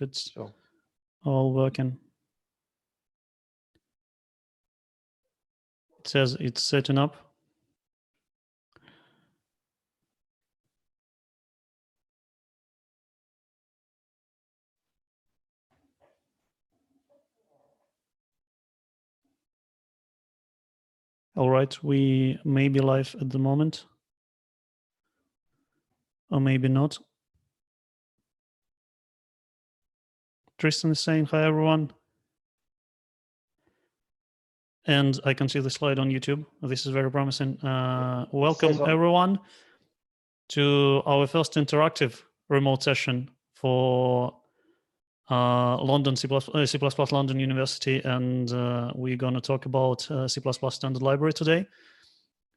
it's Sure. all working. It says it's setting up. All right, we may be live at the moment, or maybe not. Tristan is saying hi, everyone. And I can see the slide on YouTube. This is very promising. Welcome, everyone, to our first interactive remote session for London C++ London University, and we're going to talk about C++ Standard Library today.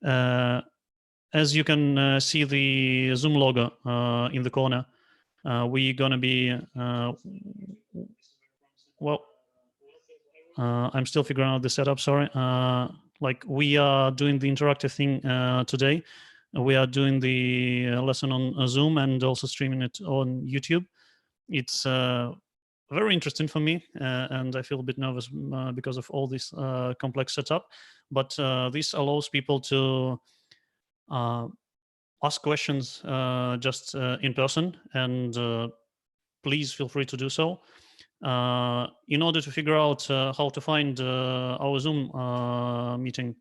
As you can see the Zoom logo in the corner, we're going to be, I'm still figuring out the setup, sorry. Like we are doing the interactive thing today. We are doing the lesson on Zoom and also streaming it on YouTube. It's very interesting for me, and I feel a bit nervous because of all this complex setup. But this allows people to ask questions just in person, and please feel free to do so. In order to figure out how to find our Zoom meeting,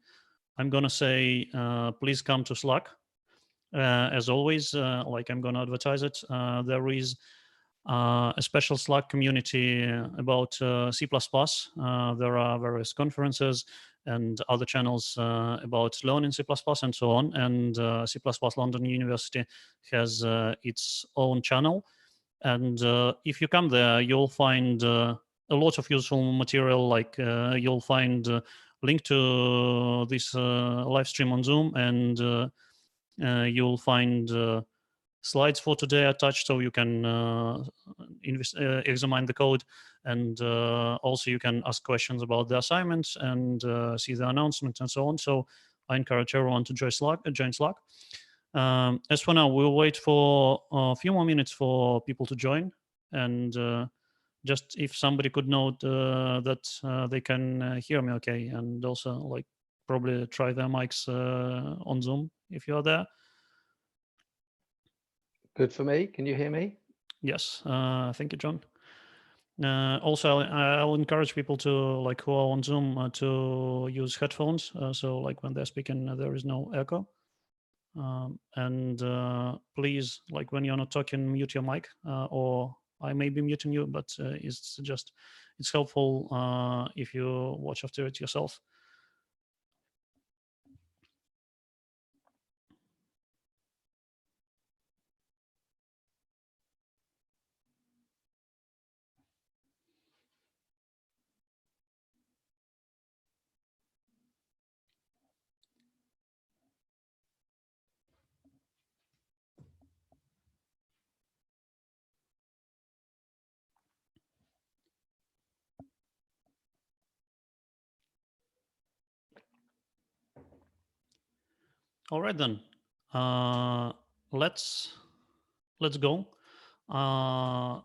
I'm going to say, please come to Slack. As always, like I'm going to advertise it, there is a special Slack community about C++. There are various conferences and other channels about learning C++ and so on. And C++ London University has its own channel. And if you come there, you'll find a lot of useful material, like you'll find a link to this live stream on Zoom, and you'll find slides for today attached, so you can examine the code, and also you can ask questions about the assignments and see the announcements and so on. So I encourage everyone to join Slack. As for now, we'll wait for a few more minutes for people to join, and just if somebody could note that they can hear me okay, and also like probably try their mics on Zoom if you're there. Good for me. Can you hear me? Yes, thank you, John. Also, I'll encourage people to, like, who are on Zoom to use headphones. So like when they're speaking, there is no echo. And please, like when you're not talking, mute your mic, or I may be muting you, but it's helpful if you watch after it yourself. All right then, let's go. My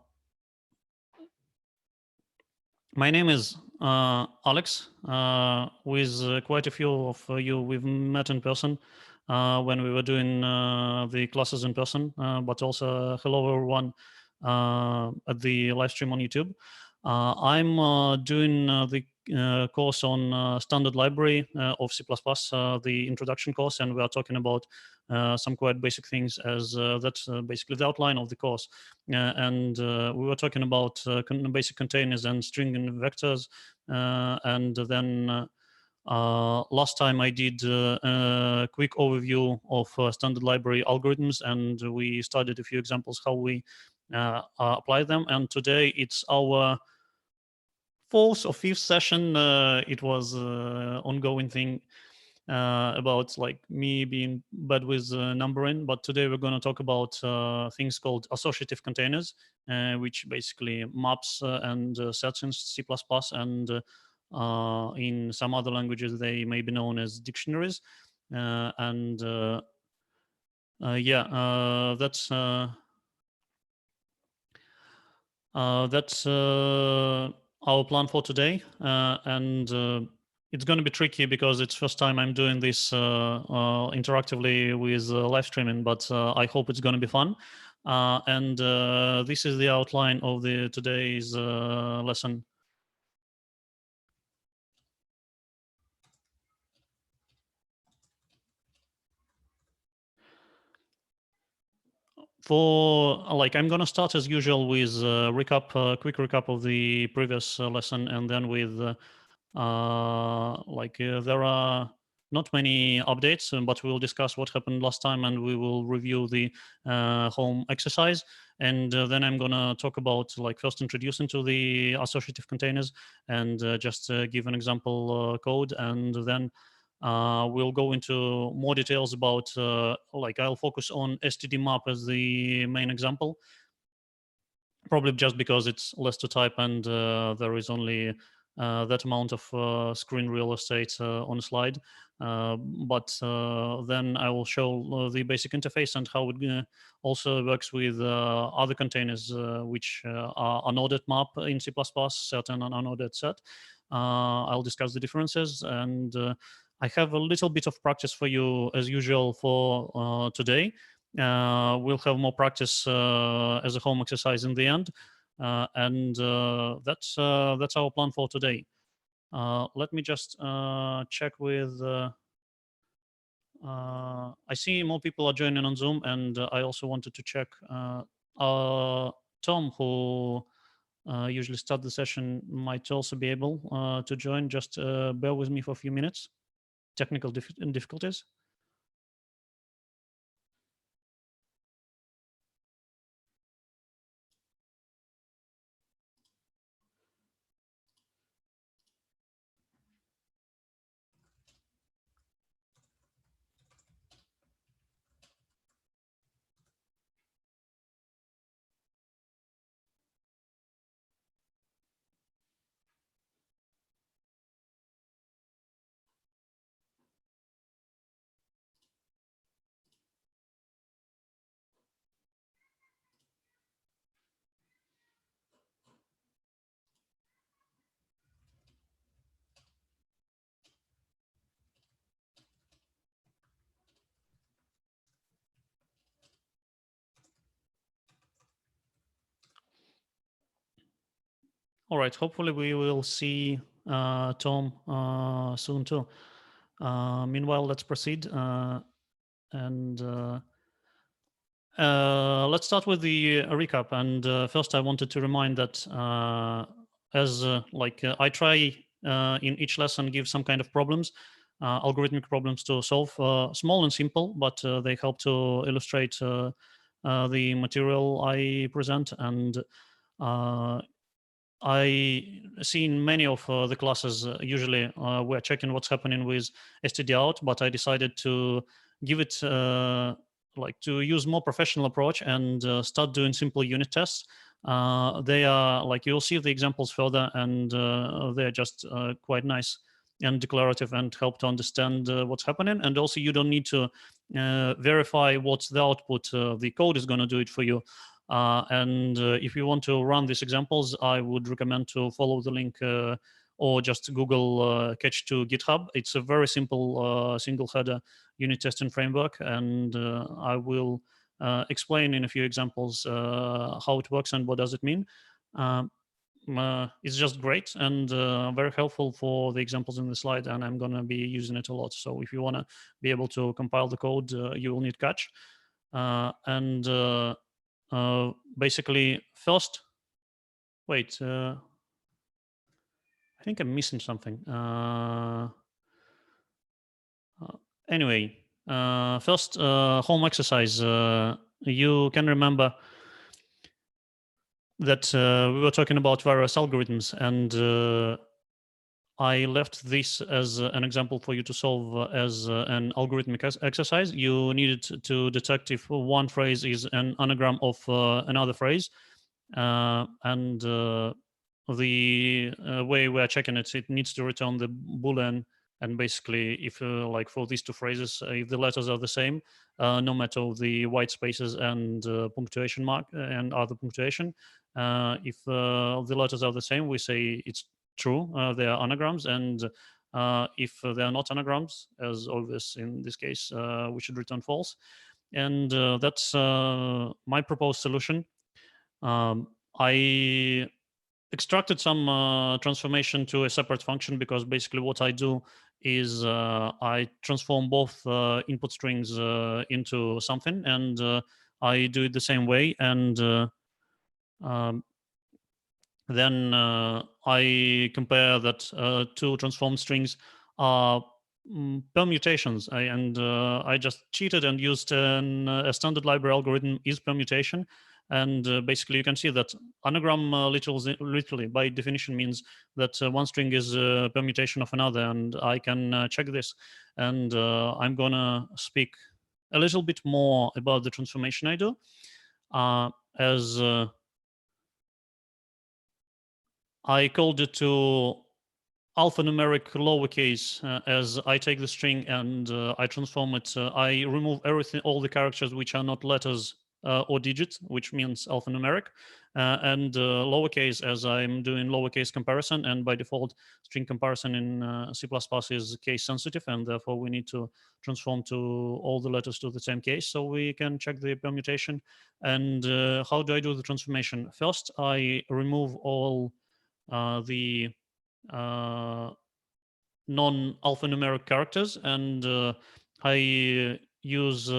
name is Alex. With quite a few of you, we've met in person when we were doing the classes in person, but also hello everyone at the live stream on YouTube. I'm doing the course on standard library of C++, the introduction course, and we are talking about some quite basic things, as that's basically the outline of the course. And we were talking about basic containers and string and vectors, and then last time I did a quick overview of standard library algorithms, and we studied a few examples how we apply them. And today it's our fourth or fifth session. It was ongoing thing about like me being bad with numbering, but today we're going to talk about things called associative containers, which basically maps and sets in C++, and in some other languages they may be known as dictionaries. Yeah, that's That's our plan for today, and it's going to be tricky because it's first time I'm doing this interactively with live streaming, but I hope it's going to be fun. And this is the outline of the today's lesson. I'm gonna start as usual with quick recap of the previous lesson, and then with there are not many updates, but we'll discuss what happened last time, and we will review the home exercise. And then I'm gonna talk about first introducing to the associative containers, and just give an example code, and then we'll go into more details about I'll focus on std map as the main example, probably just because it's less to type, and there is only that amount of screen real estate on a slide. But then I will show the basic interface and how it also works with other containers which are unordered map in C++, set and an unordered set. I'll discuss the differences, and I have a little bit of practice for you as usual for today. We'll have more practice as a home exercise in the end, and that's our plan for today. Let me just check with. I see more people are joining on Zoom, and I also wanted to check. Tom, who usually start the session, might also be able to join. Just bear with me for a few minutes. Technical difficulties. All right. Hopefully, we will see Tom soon too. Meanwhile, let's proceed, and let's start with the recap. And first, I wanted to remind that I try in each lesson give some kind of problems, algorithmic problems to solve, small and simple, but they help to illustrate the material I present. And I see in many of the classes, usually we're checking what's happening with std out, but I decided to give it to use more professional approach and start doing simple unit tests. They are you'll see the examples further, and they're just quite nice and declarative and help to understand what's happening. And also you don't need to verify what's the output. The code is going to do it for you. And if you want to run these examples, I would recommend to follow the link or just Google Catch2 GitHub. It's a very simple single header unit testing framework, and I will explain in a few examples how it works and what does it mean. It's just great and very helpful for the examples in the slide, and I'm going to be using it a lot. So if you want to be able to compile the code, you will need Catch. Basically, first, wait, I think I'm missing something. Anyway, first, home exercise. You can remember that we were talking about various algorithms, and I left this as an example for you to solve as an algorithmic exercise. You needed to detect if one phrase is an anagram of another phrase. And the way we're checking it, it needs to return the Boolean. And basically, if for these two phrases, if the letters are the same, no matter the white spaces and punctuation mark and other punctuation, If the letters are the same, we say it's true, they are anagrams, and if they are not anagrams, as obvious in this case, we should return false. And that's my proposed solution. I extracted some transformation to a separate function, because basically what I do is I transform both input strings into something, and I do it the same way. And um, then I compare that two transformed strings are permutations. I just cheated and used a standard library algorithm is permutation. And basically, you can see that anagram literally by definition means that one string is a permutation of another, and I can check this. And I'm gonna speak a little bit more about the transformation I do as I called it to alphanumeric lowercase, as I take the string and I transform it. I remove everything, all the characters which are not letters or digits, which means alphanumeric, and lowercase, as I'm doing lowercase comparison. And by default, string comparison in C++ is case sensitive, and therefore we need to transform to all the letters to the same case so we can check the permutation. And how do I do the transformation? First, I remove all the non-alphanumeric characters, and I use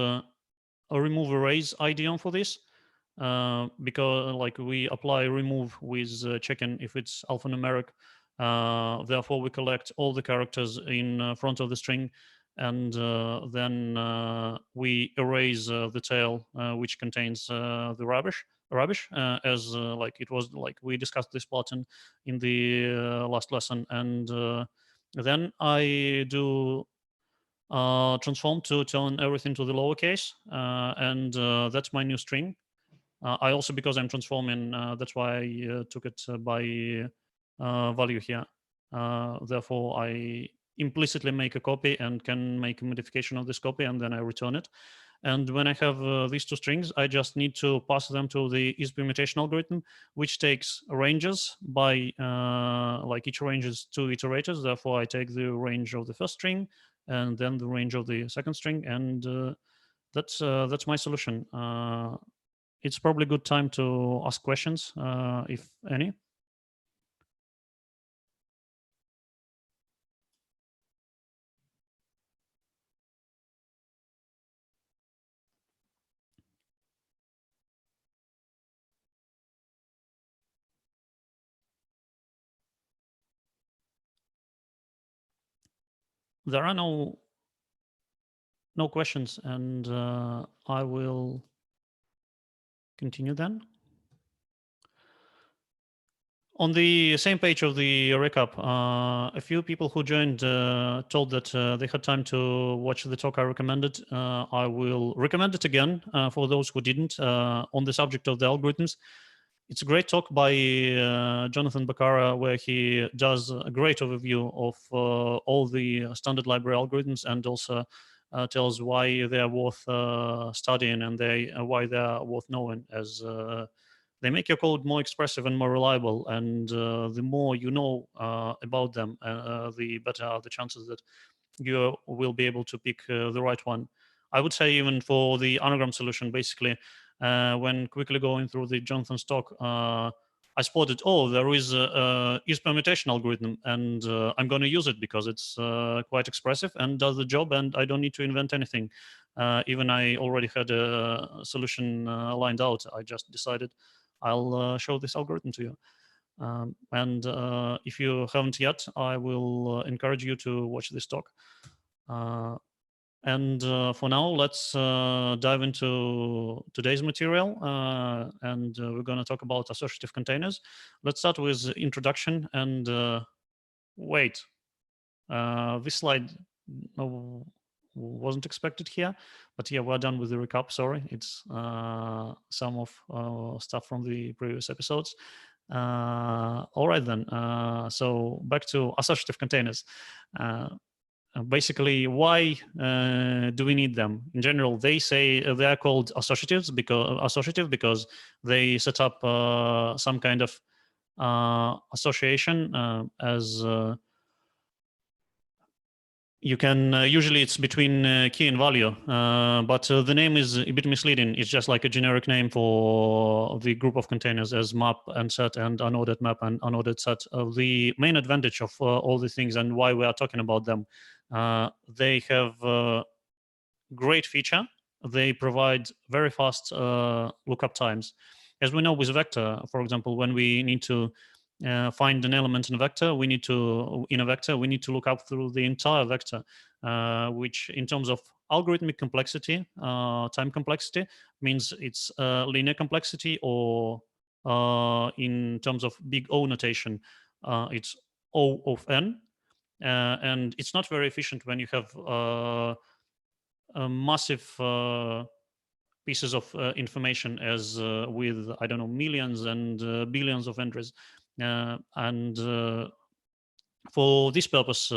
a remove arrays idiom for this, because like we apply remove with checking if it's alphanumeric. Therefore, we collect all the characters in front of the string, and then we erase the tail which contains the rubbish, as like it was like we discussed this pattern in the last lesson. And then I do transform to turn everything to the lowercase, and that's my new string. I also, because I'm transforming, that's why I took it by value here. Therefore, I implicitly make a copy and can make a modification of this copy, and then I return it. And when I have these two strings, I just need to pass them to the is permutation algorithm, which takes ranges by like each range is two iterators. Therefore, I take the range of the first string and then the range of the second string, and that's my solution. It's probably a good time to ask questions, if any. There are no questions, and I will continue then. On the same page of the recap, a few people who joined told that they had time to watch the talk I recommended. I will recommend it again for those who didn't, on the subject of the algorithms. It's a great talk by Jonathan Baccara, where he does a great overview of all the standard library algorithms, and also tells why they are worth studying, and why they are worth knowing, as they make your code more expressive and more reliable. And the more you know about them, the better are the chances that you will be able to pick the right one. I would say even for the anagram solution, basically, when quickly going through the Jonathan's talk, I spotted, oh, there is a is permutation algorithm, and I'm going to use it because it's quite expressive and does the job, and I don't need to invent anything. Even I already had a solution lined out. I just decided I'll show this algorithm to you. And if you haven't yet, I will encourage you to watch this talk. And for now, let's dive into today's material. And we're going to talk about associative containers. Let's start with introduction. And wait, this slide wasn't expected here. But yeah, we're done with the recap. Sorry, it's some of stuff from the previous episodes. All right, then. So back to associative containers. basically, why do we need them? In general, they say they are called associative because they set up some kind of association as you can usually it's between key and value, but the name is a bit misleading. It's just like a generic name for the group of containers as map and set and unordered map and unordered set. The main advantage of all these things and why we are talking about them, they have great feature. They provide very fast lookup times. As we know with vector, for example, when we need to find an element in a vector, we need to look up through the entire vector, which in terms of algorithmic complexity, time complexity, means it's linear complexity, or in terms of big O notation, it's O of n. And it's not very efficient when you have massive pieces of information as with, I don't know, millions and billions of entries. And for this purpose,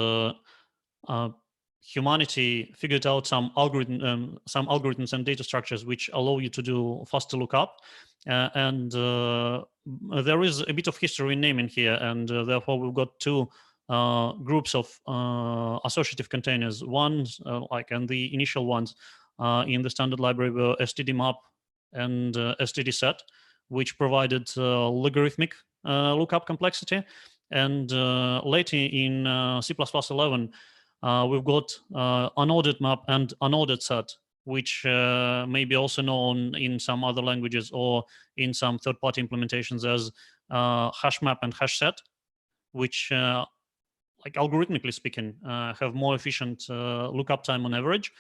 humanity figured out some algorithms and data structures which allow you to do faster lookup. And there is a bit of history in naming here, and therefore we've got two groups of associative containers. One, and the initial ones in the standard library were std map and std set, which provided logarithmic lookup complexity. And later in C++11, we've got unordered map and unordered set, which may be also known in some other languages or in some third-party implementations as hash map and hash set, which like algorithmically speaking, have more efficient lookup time on average,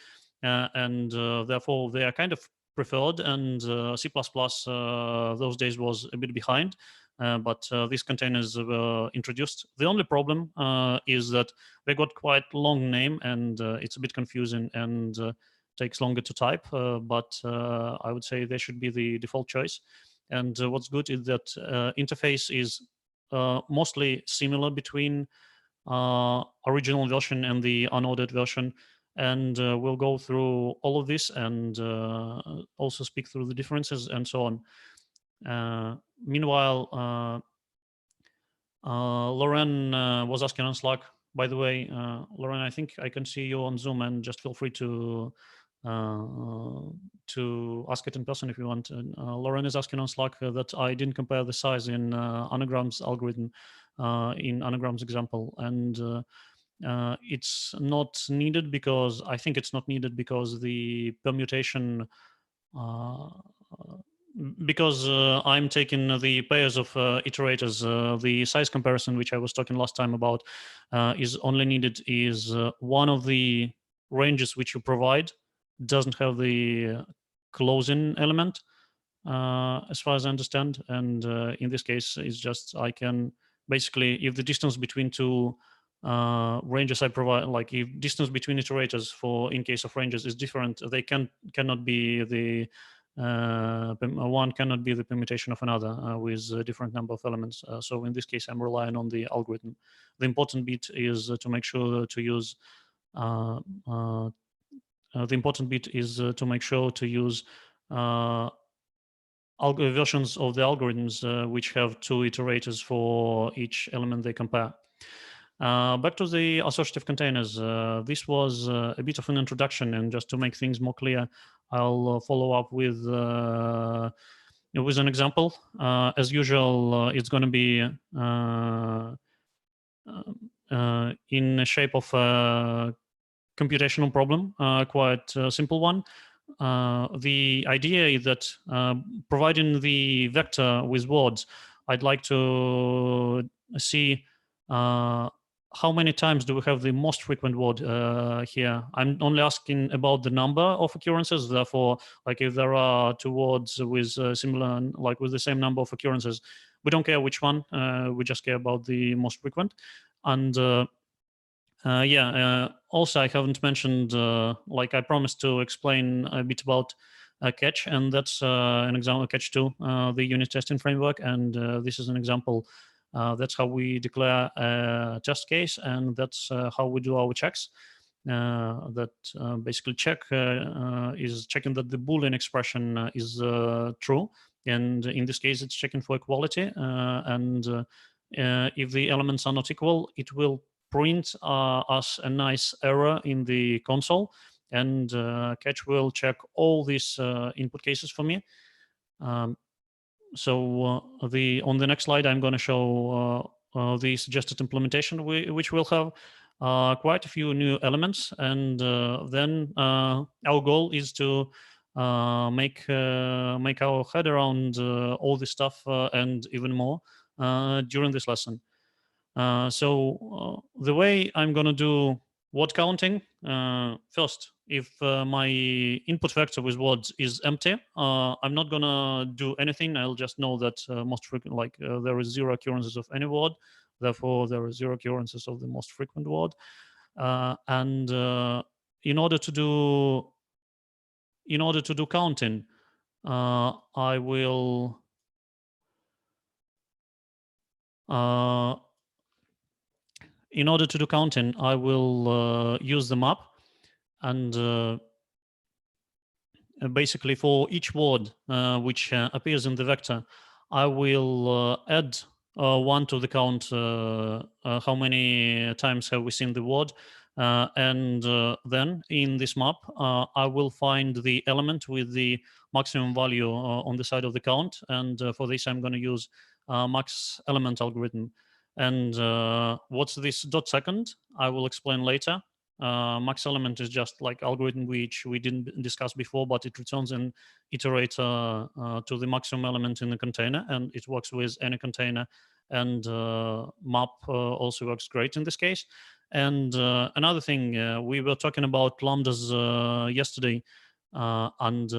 and therefore they are kind of preferred. And C++ those days was a bit behind, but these containers were introduced. The only problem is that they got quite long name, and it's a bit confusing and takes longer to type, but I would say they should be the default choice. And what's good is that interface is mostly similar between original version and the unordered version, and we'll go through all of this and also speak through the differences and so on. Meanwhile, Lauren was asking on Slack. By the way, Lauren, I think I can see you on Zoom, and just feel free to ask it in person if you want. Lauren is asking on Slack that I didn't compare the size in Anagrams algorithm in Anagrams example, and it's not needed because I think it's not needed because the permutation because I'm taking the pairs of iterators, the size comparison, which I was talking last time about, is only needed is one of the ranges which you provide doesn't have the closing element, as far as I understand. And in this case, it's just I can basically, if the distance between two ranges I provide, like if distance between iterators for in case of ranges is different, they cannot be the one cannot be the permutation of another with a different number of elements. So in this case, I'm relying on the algorithm. The important bit is to make sure to use the important bit is to make sure to use versions of the algorithms which have two iterators for each element they compare. Back to the associative containers. This was a bit of an introduction, and just to make things more clear, I'll follow up with an example. As usual, it's going to be in the shape of a computational problem, quite a simple one. The idea is that providing the vector with words, I'd like to see how many times do we have the most frequent word here. I'm only asking about the number of occurrences. Therefore, like if there are two words with similar, like with the same number of occurrences, we don't care which one. We just care about the most frequent. And also, I haven't mentioned, like I promised to explain a bit about catch, and that's an example of catch 2, the unit testing framework. And this is an example. That's how we declare a test case, and that's how we do our checks. that basically is checking that the Boolean expression is true. And in this case, it's checking for equality. And if the elements are not equal, it will print us a nice error in the console. And Catch will check all these input cases for me. So on the next slide, I'm going to show the suggested implementation, which will have quite a few new elements. And then our goal is to make our head around all this stuff and even more during this lesson. So the way I'm going to do word counting, first, if my input vector with words is empty, I'm not going to do anything. I'll just know that most frequent, there is 0 occurrences of any word. Therefore, there are 0 occurrences of the most frequent word. And in order to do counting, I will in order to do counting, I will use the map, and basically for each word which appears in the vector, I will add 1 to the count, how many times have we seen the word, and then in this map, I will find the element with the maximum value on the side of the count, and for this I'm going to use max element algorithm. And what's this dot second? I will explain later. Max element is just like algorithm which we didn't discuss before, but it returns an iterator to the maximum element in the container, and it works with any container. And map also works great in this case. And another thing, we were talking about lambdas yesterday, and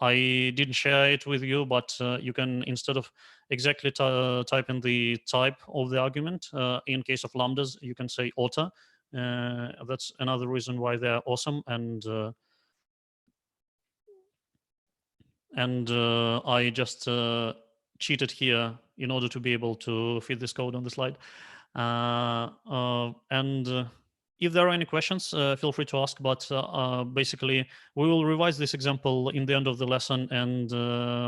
I didn't share it with you, but you can, instead of exactly type in the type of the argument, in case of lambdas, you can say auto. That's another reason why they're awesome. And I just cheated here in order to be able to fit this code on the slide. And if there are any questions, feel free to ask. But basically, we will revise this example in the end of the lesson, and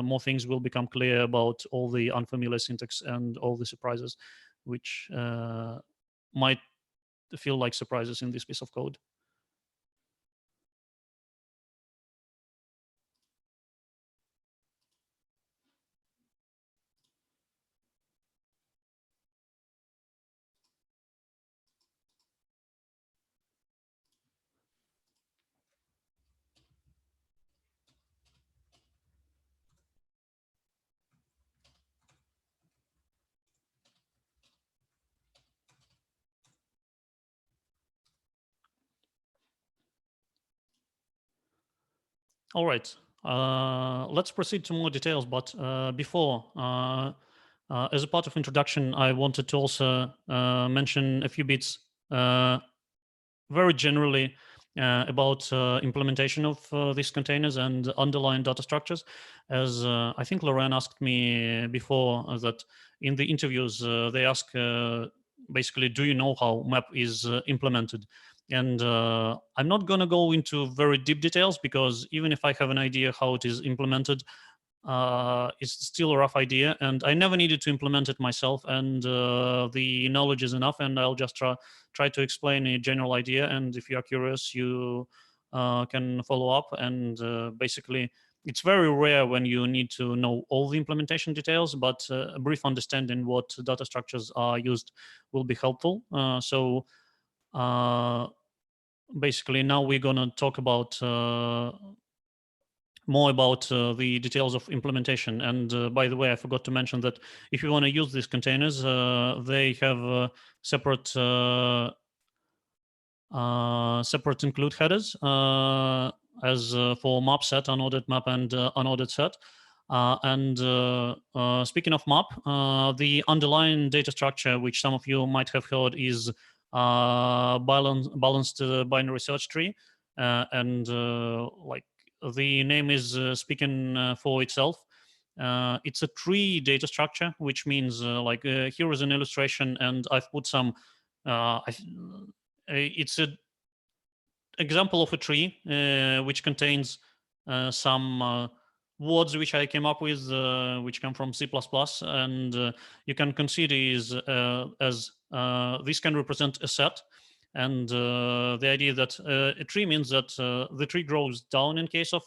more things will become clear about all the unfamiliar syntax and all the surprises, which might feel like surprises in this piece of code. All right, let's proceed to more details. But before, as a part of introduction, I wanted to also mention a few bits very generally about implementation of these containers and underlying data structures. As I think Lorraine asked me before, that in the interviews, they ask basically, do you know how map is implemented? And I'm not going to go into very deep details, because even if I have an idea how it is implemented, it's still a rough idea, and I never needed to implement it myself, and the knowledge is enough, and I'll just try to explain a general idea, and if you are curious, you can follow up. And basically, it's very rare when you need to know all the implementation details, but a brief understanding what data structures are used will be helpful. So basically, now we're going to talk about more about the details of implementation. And by the way, I forgot to mention that if you want to use these containers, they have separate separate include headers, as for map set, unordered map, and unordered set. And speaking of map, the underlying data structure, which some of you might have heard, is balanced binary search tree. And like the name is speaking for itself. It's a tree data structure, which means here is an illustration, and I've put some. It's a example of a tree which contains some words which I came up with, which come from C++, and you can consider is as this can represent a set. And the idea that a tree means that the tree grows down in case of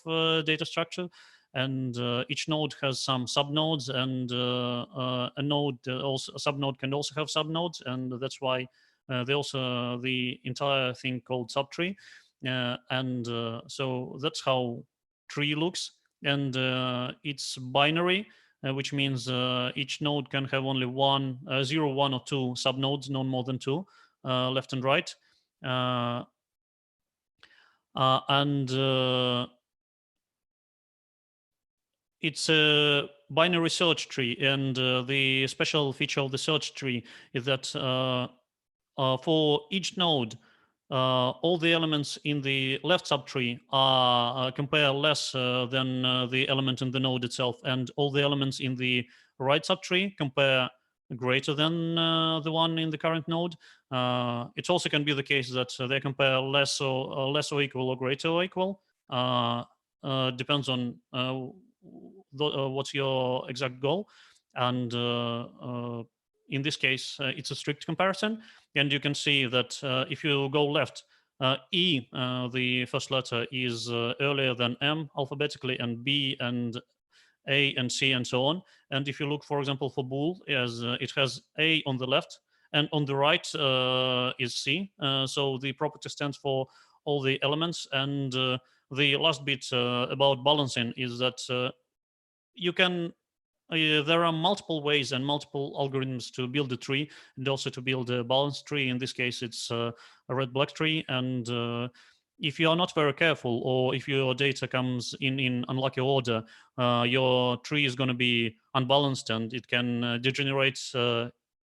data structure, and each node has some subnodes, and a node also a subnode can also have subnodes, and that's why they also the entire thing called subtree, and so that's how tree looks, and it's binary, which means each node can have only one, 0, 1, or 2 subnodes, no more than 2, left and right, and it's a binary search tree, and the special feature of the search tree is that for each node, all the elements in the left subtree are compare less than the element in the node itself, and all the elements in the right subtree compare greater than the one in the current node. It also can be the case that they compare less or equal or greater or equal. Depends on what's your exact goal, and in this case, it's a strict comparison. And you can see that if you go left, E, the first letter, is earlier than M alphabetically, and B and A and C and so on. And if you look, for example, for bool, as it has A on the left, and on the right is C. So the property stands for all the elements. And the last bit about balancing is that you can there are multiple ways and multiple algorithms to build a tree, and also to build a balanced tree. In this case, it's a red-black tree. And if you are not very careful, or if your data comes in unlucky order, your tree is going to be unbalanced, and it can degenerate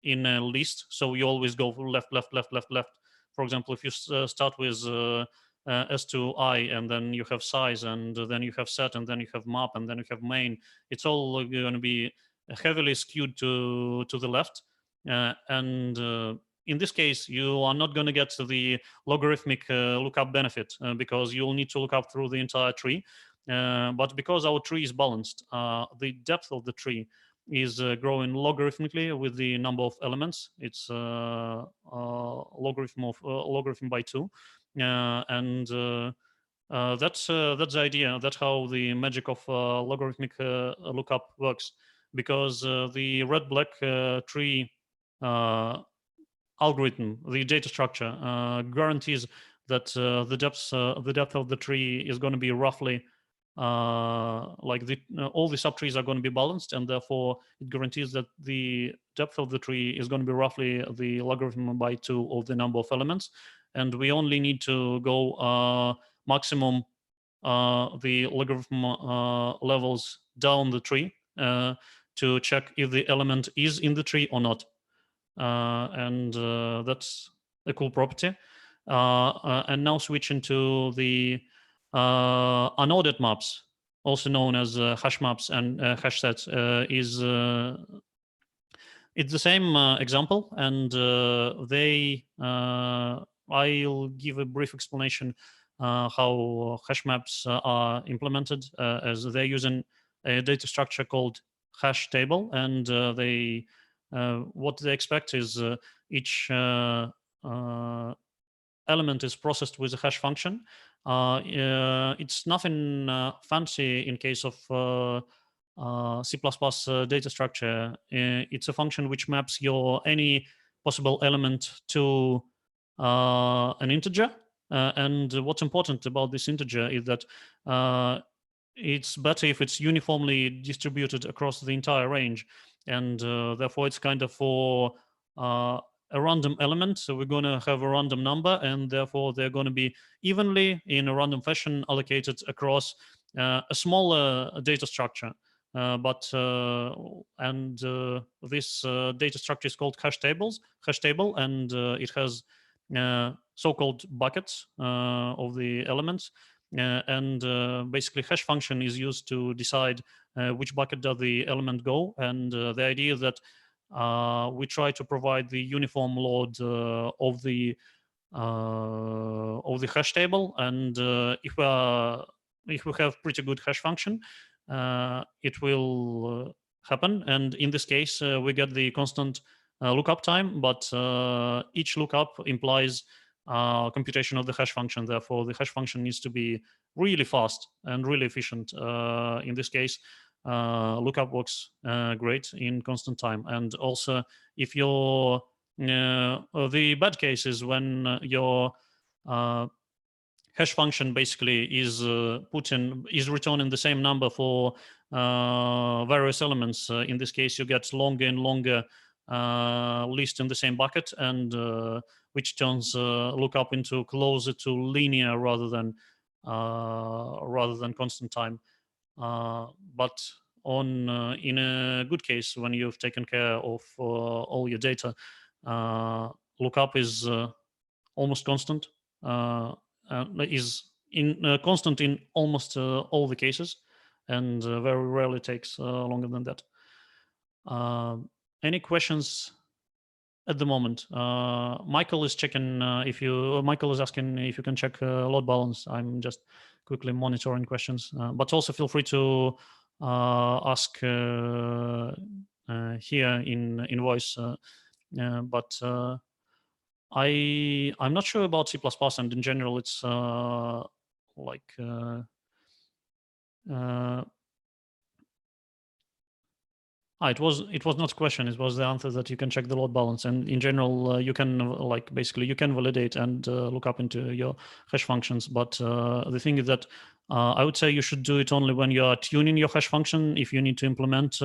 in a list. So you always go left, left, left, left, left. For example, if you start with S2I, and then you have size, and then you have set, and then you have map, and then you have main, it's all going to be heavily skewed to the left. And in this case, you are not going to get the logarithmic lookup benefit, because you'll need to look up through the entire tree. But because our tree is balanced, the depth of the tree is growing logarithmically with the number of elements. It's logarithm by 2. And that's the idea. That's how the magic of logarithmic lookup works, because the red-black tree algorithm, the data structure, guarantees that the depth of the tree is going to be roughly like all the subtrees are going to be balanced, and therefore it guarantees that the depth of the tree is going to be roughly the logarithm by 2 of the number of elements. And we only need to go maximum the logarithm levels down the tree to check if the element is in the tree or not. And that's a cool property. And now switching to the unordered maps, also known as hash maps and hash sets, is it's the same example, and I'll give a brief explanation how hash maps are implemented, as they're using a data structure called hash table, and what they expect is each element is processed with a hash function. It's nothing fancy in case of C++ data structure. It's a function which maps any possible element to an integer. And what's important about this integer is that it's better if it's uniformly distributed across the entire range. And therefore, it's kind of for a random element. So we're going to have a random number, and therefore they're going to be evenly in a random fashion allocated across a smaller data structure. This data structure is called hash table, and it has so-called buckets of the elements. And basically, hash function is used to decide which bucket does the element go. And the idea is that we try to provide the uniform load of the of the hash table, and if we have pretty good hash function, it will happen. And in this case, we get the constant lookup time, but each lookup implies computation of the hash function. Therefore, the hash function needs to be really fast and really efficient. In this case, lookup works great in constant time. And also, if you're the bad case is when your hash function basically is returning the same number for various elements. In this case, you get longer and longer list in the same bucket, and which turns lookup into closer to linear rather than constant time. But in a good case, when you've taken care of all your data, lookup is almost constant. Is constant in almost all the cases, and very rarely takes longer than that. Any questions at the moment? Michael is checking Michael is asking if you can check load balance. I'm just quickly monitoring questions, but also feel free to ask here in voice. But I'm not sure about C++, and in general, it's like it was not a question. It was the answer that you can check the load balance, and in general, you can basically you can validate and look up into your hash functions. But the thing is that I would say you should do it only when you are tuning your hash function. If you need to implement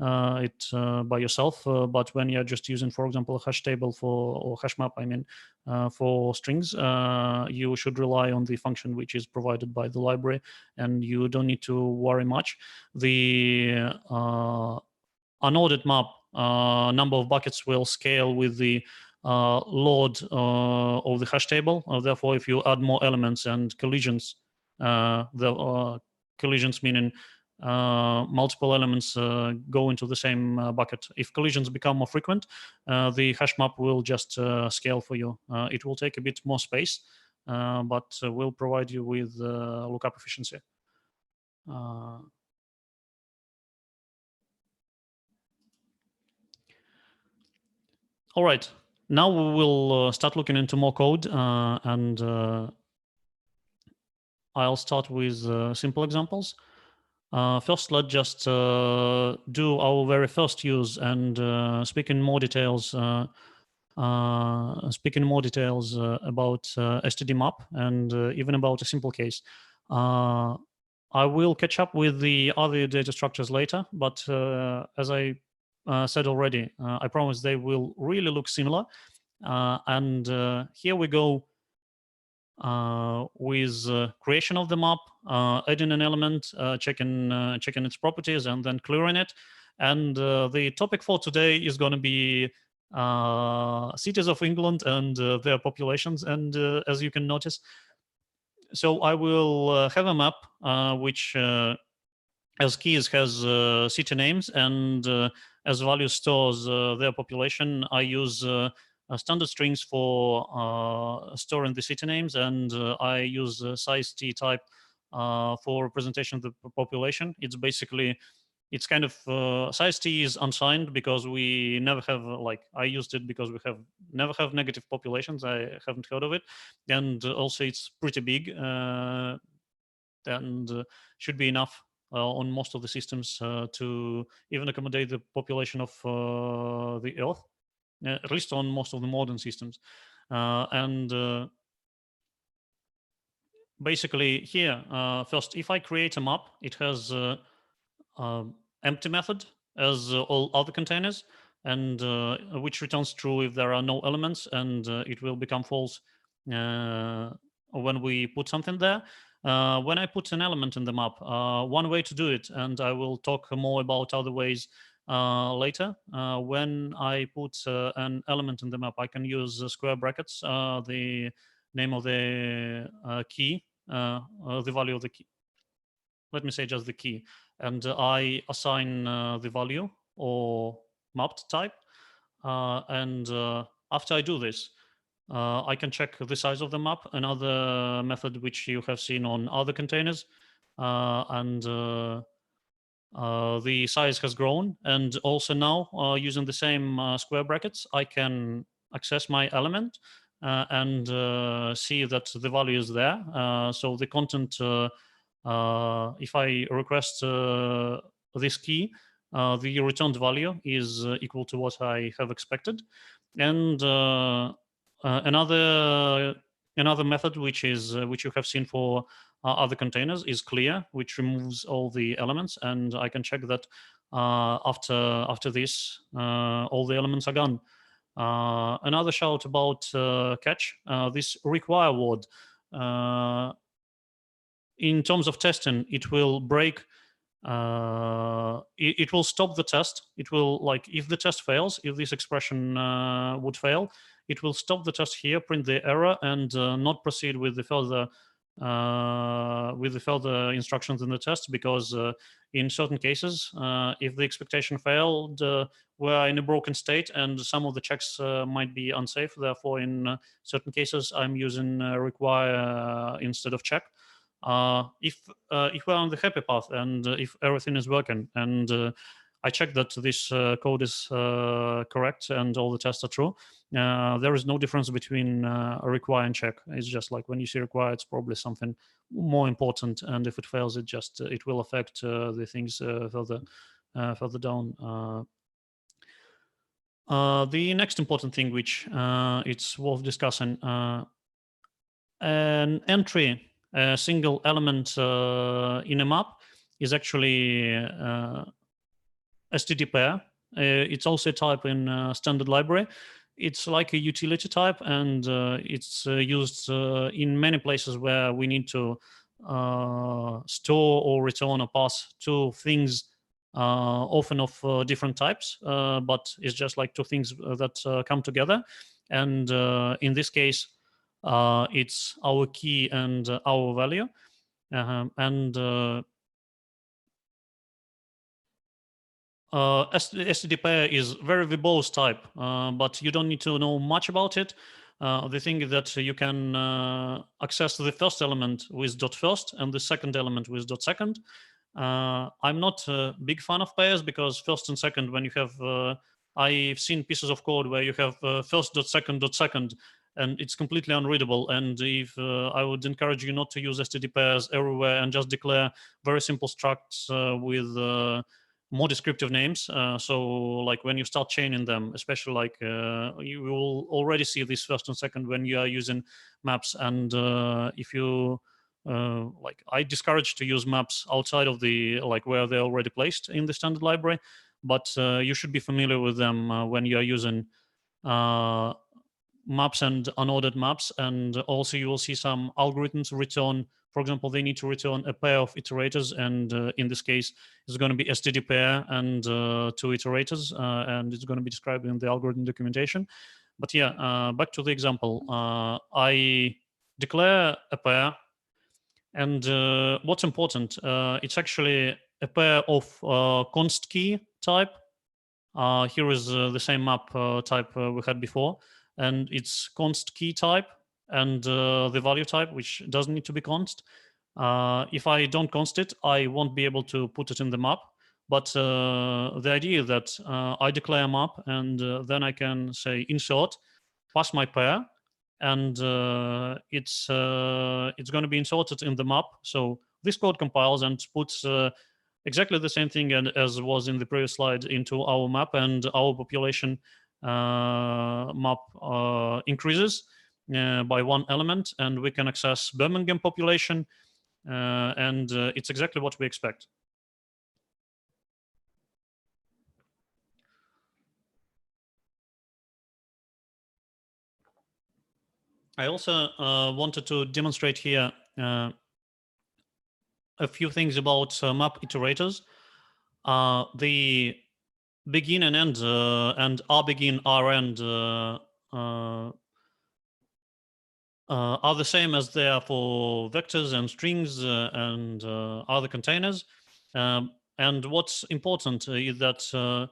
it by yourself, but when you're just using, for example, a hash table or hash map, I mean, for strings, you should rely on the function which is provided by the library, and you don't need to worry much. The unordered map number of buckets will scale with the load of the hash table. Therefore, if you add more elements and collisions, the collisions meaning multiple elements go into the same bucket. If collisions become more frequent, the hash map will just scale for you. It will take a bit more space, but will provide you with lookup efficiency. All right, now we will start looking into more code, and I'll start with simple examples. First, let's just do our very first use and speak in more details. About std map and even about a simple case. I will catch up with the other data structures later, but as I said already, I promise they will really look similar. And here we go with creation of the map, adding an element, checking its properties, and then clearing it. And the topic for today is going to be cities of England and their populations. And as you can notice, so I will have a map which as keys has city names, and as value stores their population. I use standard strings for storing the city names, and I use size t type for representation of the population. It's basically, it's kind of size t is unsigned because we never have I used it because we have never have negative populations. I haven't heard of it, and also it's pretty big and should be enough on most of the systems to even accommodate the population of the Earth, at least on most of the modern systems. And basically here, first, if I create a map, it has empty method as all other containers, and which returns true if there are no elements, and it will become false when we put something there. When I put an element in the map, one way to do it, and I will talk more about other ways later. When I put an element in the map, I can use square brackets, the name of the key, the value of the key. Let me say just the key, and I assign the value or mapped type. And after I do this, I can check the size of the map, another method which you have seen on other containers, and the size has grown. And also now, using the same square brackets, I can access my element and see that the value is there. So the content, if I request this key, the returned value is equal to what I have expected. And another method which you have seen for other containers is clear, which removes all the elements, and I can check that after this all the elements are gone. Another shout about catch, this require word. In terms of testing, it will break. It will stop the test. It will, like, if the test fails, if this expression would fail, it will stop the test here, print the error, and not proceed with the further instructions in the test, because in certain cases, if the expectation failed, we're in a broken state, and some of the checks might be unsafe. Therefore, in certain cases, I'm using require instead of check. If we're on the happy path, and if everything is working, and I check that this code is correct and all the tests are true, there is no difference between require and check. It's just like when you see require, it's probably something more important, and if it fails, it will affect the things further down. The next important thing, which it's worth discussing, an entry, a single element in a map, is actually STD pair. It's also a type in standard library. It's like a utility type, and it's used in many places where we need to store or return or pass two things, often of different types, but it's just like two things that come together. And in this case, it's our key and our value. And STD pair is very verbose type, but you don't need to know much about it. The thing is that you can access the first element with dot first and the second element with dot second. I'm not a big fan of pairs, because first and second, when you have, I've seen pieces of code where you have first dot second, and it's completely unreadable. And if I would encourage you not to use STD pairs everywhere, and just declare very simple structs with more descriptive names. So like when you start chaining them, especially like you will already see this first and second when you are using maps. And if you like, I discourage to use maps outside of the, like, where they're already placed in the standard library, but you should be familiar with them when you are using maps and unordered maps. And also you will see some algorithms return, for example, they need to return a pair of iterators, and in this case it's going to be STD pair and two iterators, and it's going to be described in the algorithm documentation. But yeah, back to the example. I declare a pair, and what's important, it's actually a pair of const key type. Here is the same map type we had before, and it's const key type, and the value type, which doesn't need to be const. If I don't const it, I won't be able to put it in the map. But the idea is that I declare a map, and then I can say insert, pass my pair, and it's going to be inserted in the map. So this code compiles and puts exactly the same thing as was in the previous slide into our map, and our population map increases by one element, and we can access Birmingham population, and it's exactly what we expect. I also wanted to demonstrate here a few things about map iterators. The begin and end and rbegin, rend are the same as they are for vectors and strings and other containers. And what's important is that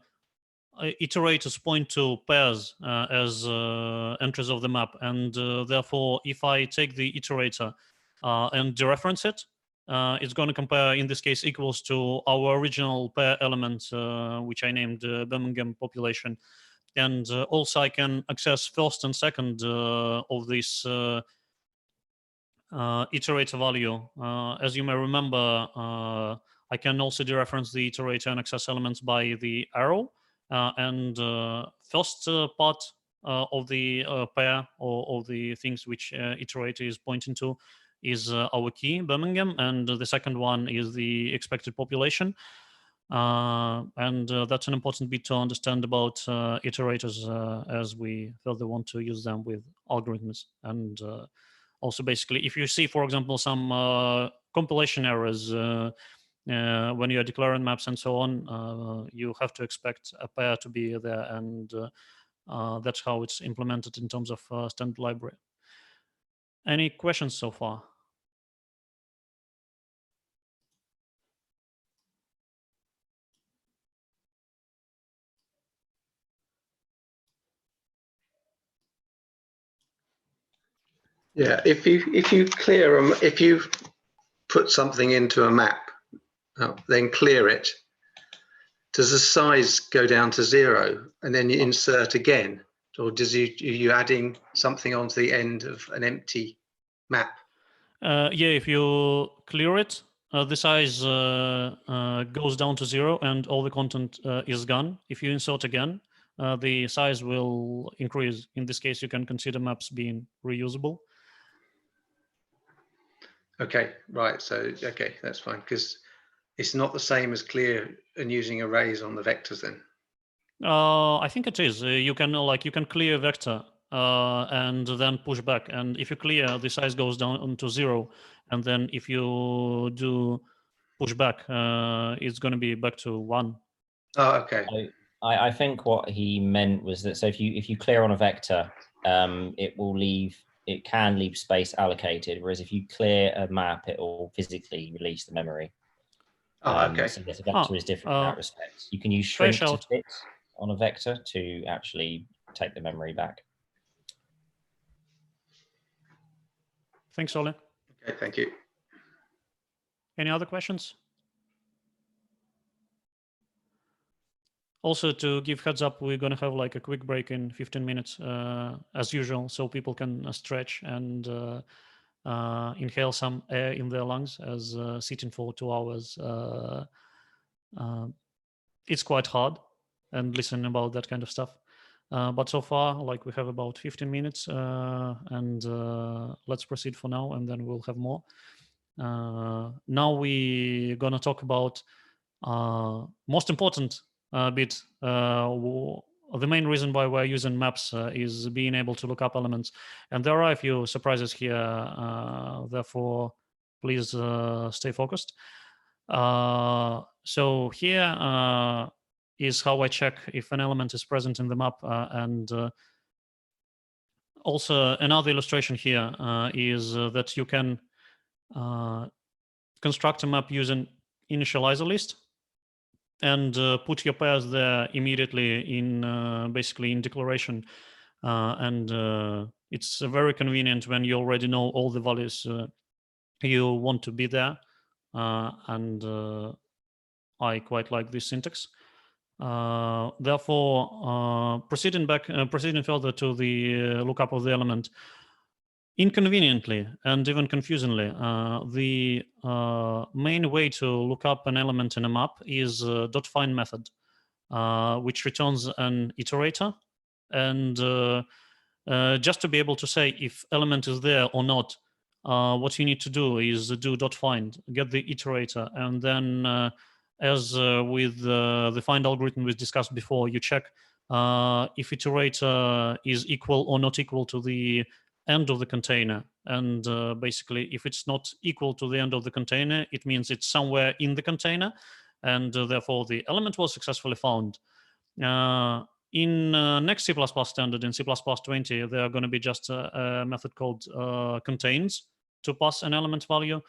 iterators point to pairs as entries of the map, and therefore, if I take the iterator and dereference it, it's going to compare, in this case, equals to our original pair element, which I named Birmingham population. And also I can access first and second of this iterator value. As you may remember, I can also dereference the iterator and access elements by the arrow. And first part of the pair or the things which iterator is pointing to is our key, Birmingham, and the second one is the expected population. And that's an important bit to understand about iterators as we further want to use them with algorithms. And also, basically, if you see, for example, some compilation errors when you are declaring maps and so on, you have to expect a pair to be there, and that's how it's implemented in terms of standard library. Any questions so far? Yeah, if you put something into a map, then clear it, does the size go down to 0 and then you insert again, or are you adding something onto the end of an empty map? Yeah, if you clear it, the size goes down to 0 and all the content is gone. If you insert again, the size will increase. In this case, you can consider maps being reusable. Okay, right. So, okay, that's fine, because it's not the same as clear and using arrays on the vectors then. I think it is. You can clear vector and then push back. And if you clear, the size goes down to 0. And then if you do push back, it's going to be back to 1. Oh, okay. I think what he meant was that, so if you clear on a vector, it can leave space allocated, whereas if you clear a map, it will physically release the memory. Oh, okay. So this vector is different in that respect. You can use shrink to fit on a vector to actually take the memory back. Thanks, Ole. Okay, thank you. Any other questions? Also, to give heads up, we're going to have like a quick break in 15 minutes as usual, so people can stretch and inhale some air in their lungs, as sitting for 2 hours it's quite hard, and listening about that kind of stuff. But so far, like, we have about 15 minutes, and let's proceed for now, and then we'll have more. Now we're gonna talk about most important bit. The main reason why we're using maps is being able to look up elements, and there are a few surprises here. Therefore, please stay focused. So here is how I check if an element is present in the map, and also another illustration here is that you can construct a map using initializer list and put your pairs there immediately in basically in declaration, and it's very convenient when you already know all the values you want to be there, and I quite like this syntax. Therefore, proceeding further to the lookup of the element, inconveniently and even confusingly, the main way to look up an element in a map is .find method, which returns an iterator, and just to be able to say if element is there or not, what you need to do is do .find, get the iterator, and then as with the find algorithm we discussed before, you check if iterator is equal or not equal to the end of the container. And basically, if it's not equal to the end of the container, it means it's somewhere in the container, and therefore the element was successfully found. In next C++ standard, in C++ 20, there are going to be just a method called contains to pass an element value.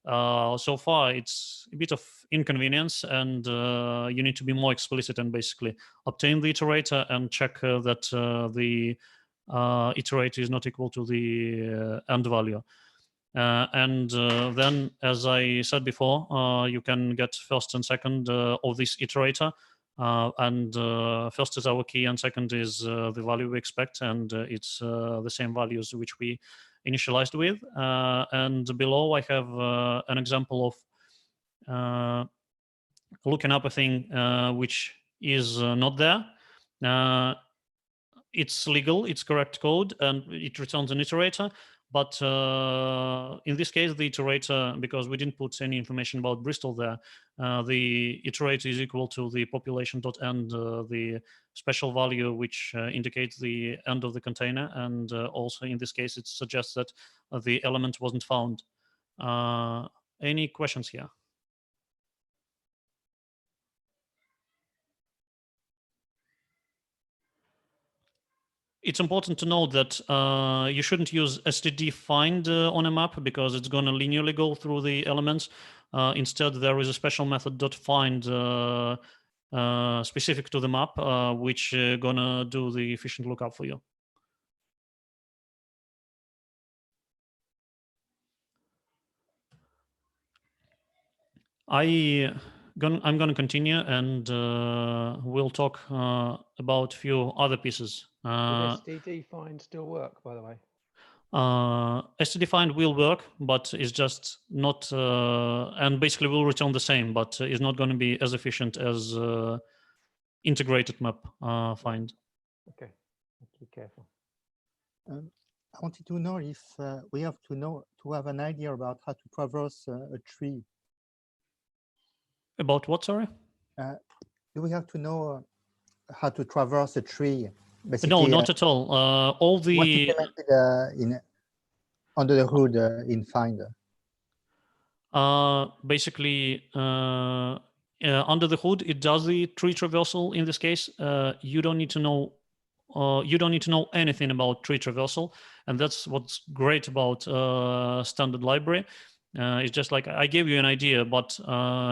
so far it's a bit of inconvenience, and you need to be more explicit and basically obtain the iterator and check that the iterator is not equal to the end value. And then, as I said before, you can get first and second of this iterator. And first is our key, and second is the value we expect, and it's the same values which we initialized with. And below I have an example of looking up a thing which is not there. It's legal, it's correct code, and it returns an iterator. But in this case, the iterator, because we didn't put any information about Bristol there, the iterator is equal to the population.end, the special value which indicates the end of the container. And also in this case, it suggests that the element wasn't found. Any questions here? It's important to note that you shouldn't use std find on a map, because it's going to linearly go through the elements. Instead, there is a special method .find specific to the map, which gonna do the efficient lookup for you. I'm going to continue, and we'll talk about a few other pieces. Would std find still work, by the way? std find will work, but it's just not, and basically will return the same, but it's not going to be as efficient as integrated map find. Okay, be careful. I wanted to know if we have to have an idea about how to traverse a tree. About what, sorry? Do we have to know how to traverse a tree? Basically, no, not at all. All the what implemented under the hood in Finder. Basically, under the hood, it does the tree traversal. In this case, you don't need to know. You don't need to know anything about tree traversal, and that's what's great about standard library. It's just like I gave you an idea, but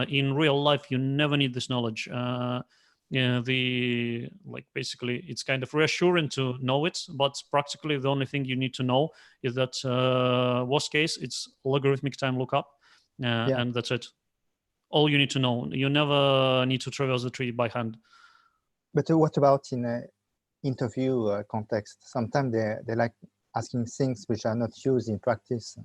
in real life, you never need this knowledge. Basically, it's kind of reassuring to know it, but practically the only thing you need to know is that worst case, it's logarithmic time lookup, and that's it. All you need to know. You never need to traverse the tree by hand. But what about in an interview context? Sometimes they like asking things which are not used in practice.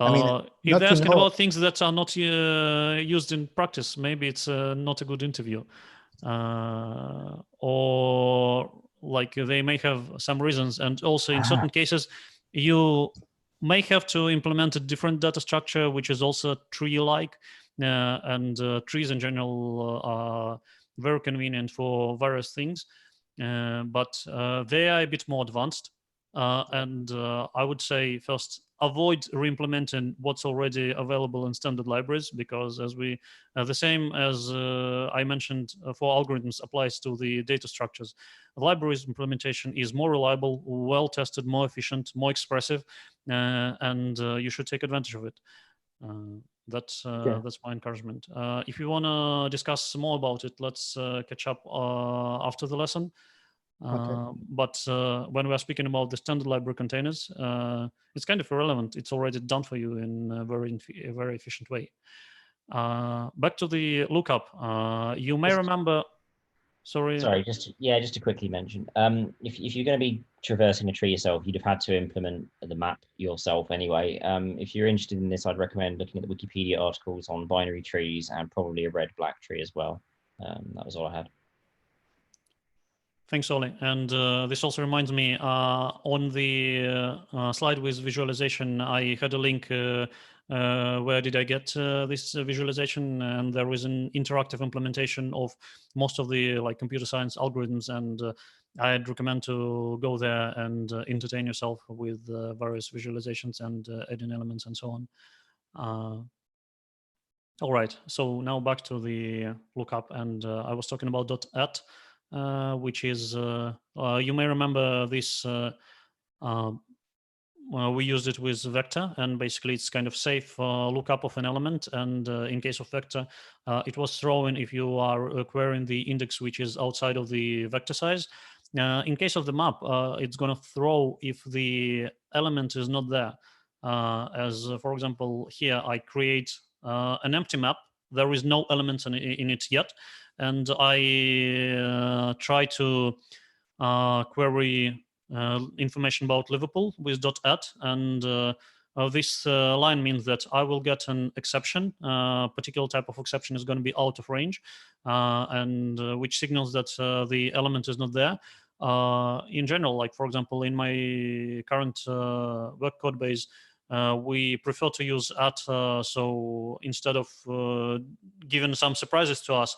I mean, if they're asking about things that are not used in practice, maybe it's not a good interview. Or like they may have some reasons. And also in certain cases, you may have to implement a different data structure, which is also tree-like. And trees in general are very convenient for various things. But they are a bit more advanced. And I would say first, avoid re-implementing what's already available in standard libraries, because as we the same as I mentioned for algorithms applies to the data structures. The libraries implementation is more reliable, well tested, more efficient, more expressive, and you should take advantage of it. That's my encouragement. If you want to discuss more about it, let's catch up after the lesson. But when we are speaking about the standard library containers, it's kind of irrelevant. It's already done for you in a very efficient way. Back to the lookup. You may remember. Sorry, just to quickly mention, if you're going to be traversing a tree yourself, you'd have had to implement the map yourself anyway. If you're interested in this, I'd recommend looking at the Wikipedia articles on binary trees and probably a red-black tree as well. That was all I had. Thanks, Oli. And this also reminds me, on the slide with visualization, I had a link. Where did I get this visualization? And there was an interactive implementation of most of the computer science algorithms. And I'd recommend to go there and entertain yourself with various visualizations and adding elements and so on. All right. So now back to the lookup. And I was talking about .at. Which is, you may remember this we used it with vector, and basically it's kind of safe lookup of an element. And in case of vector, it was thrown if you are querying the index which is outside of the vector size. In case of the map, it's going to throw if the element is not there. As for example, here I create an empty map. There is no elements in it yet, and I try to query information about Liverpool with .add, and this line means that I will get an exception. Particular type of exception is going to be out of range, and which signals that the element is not there. In general, like for example, in my current work code base, we prefer to use @. So instead of giving some surprises to us,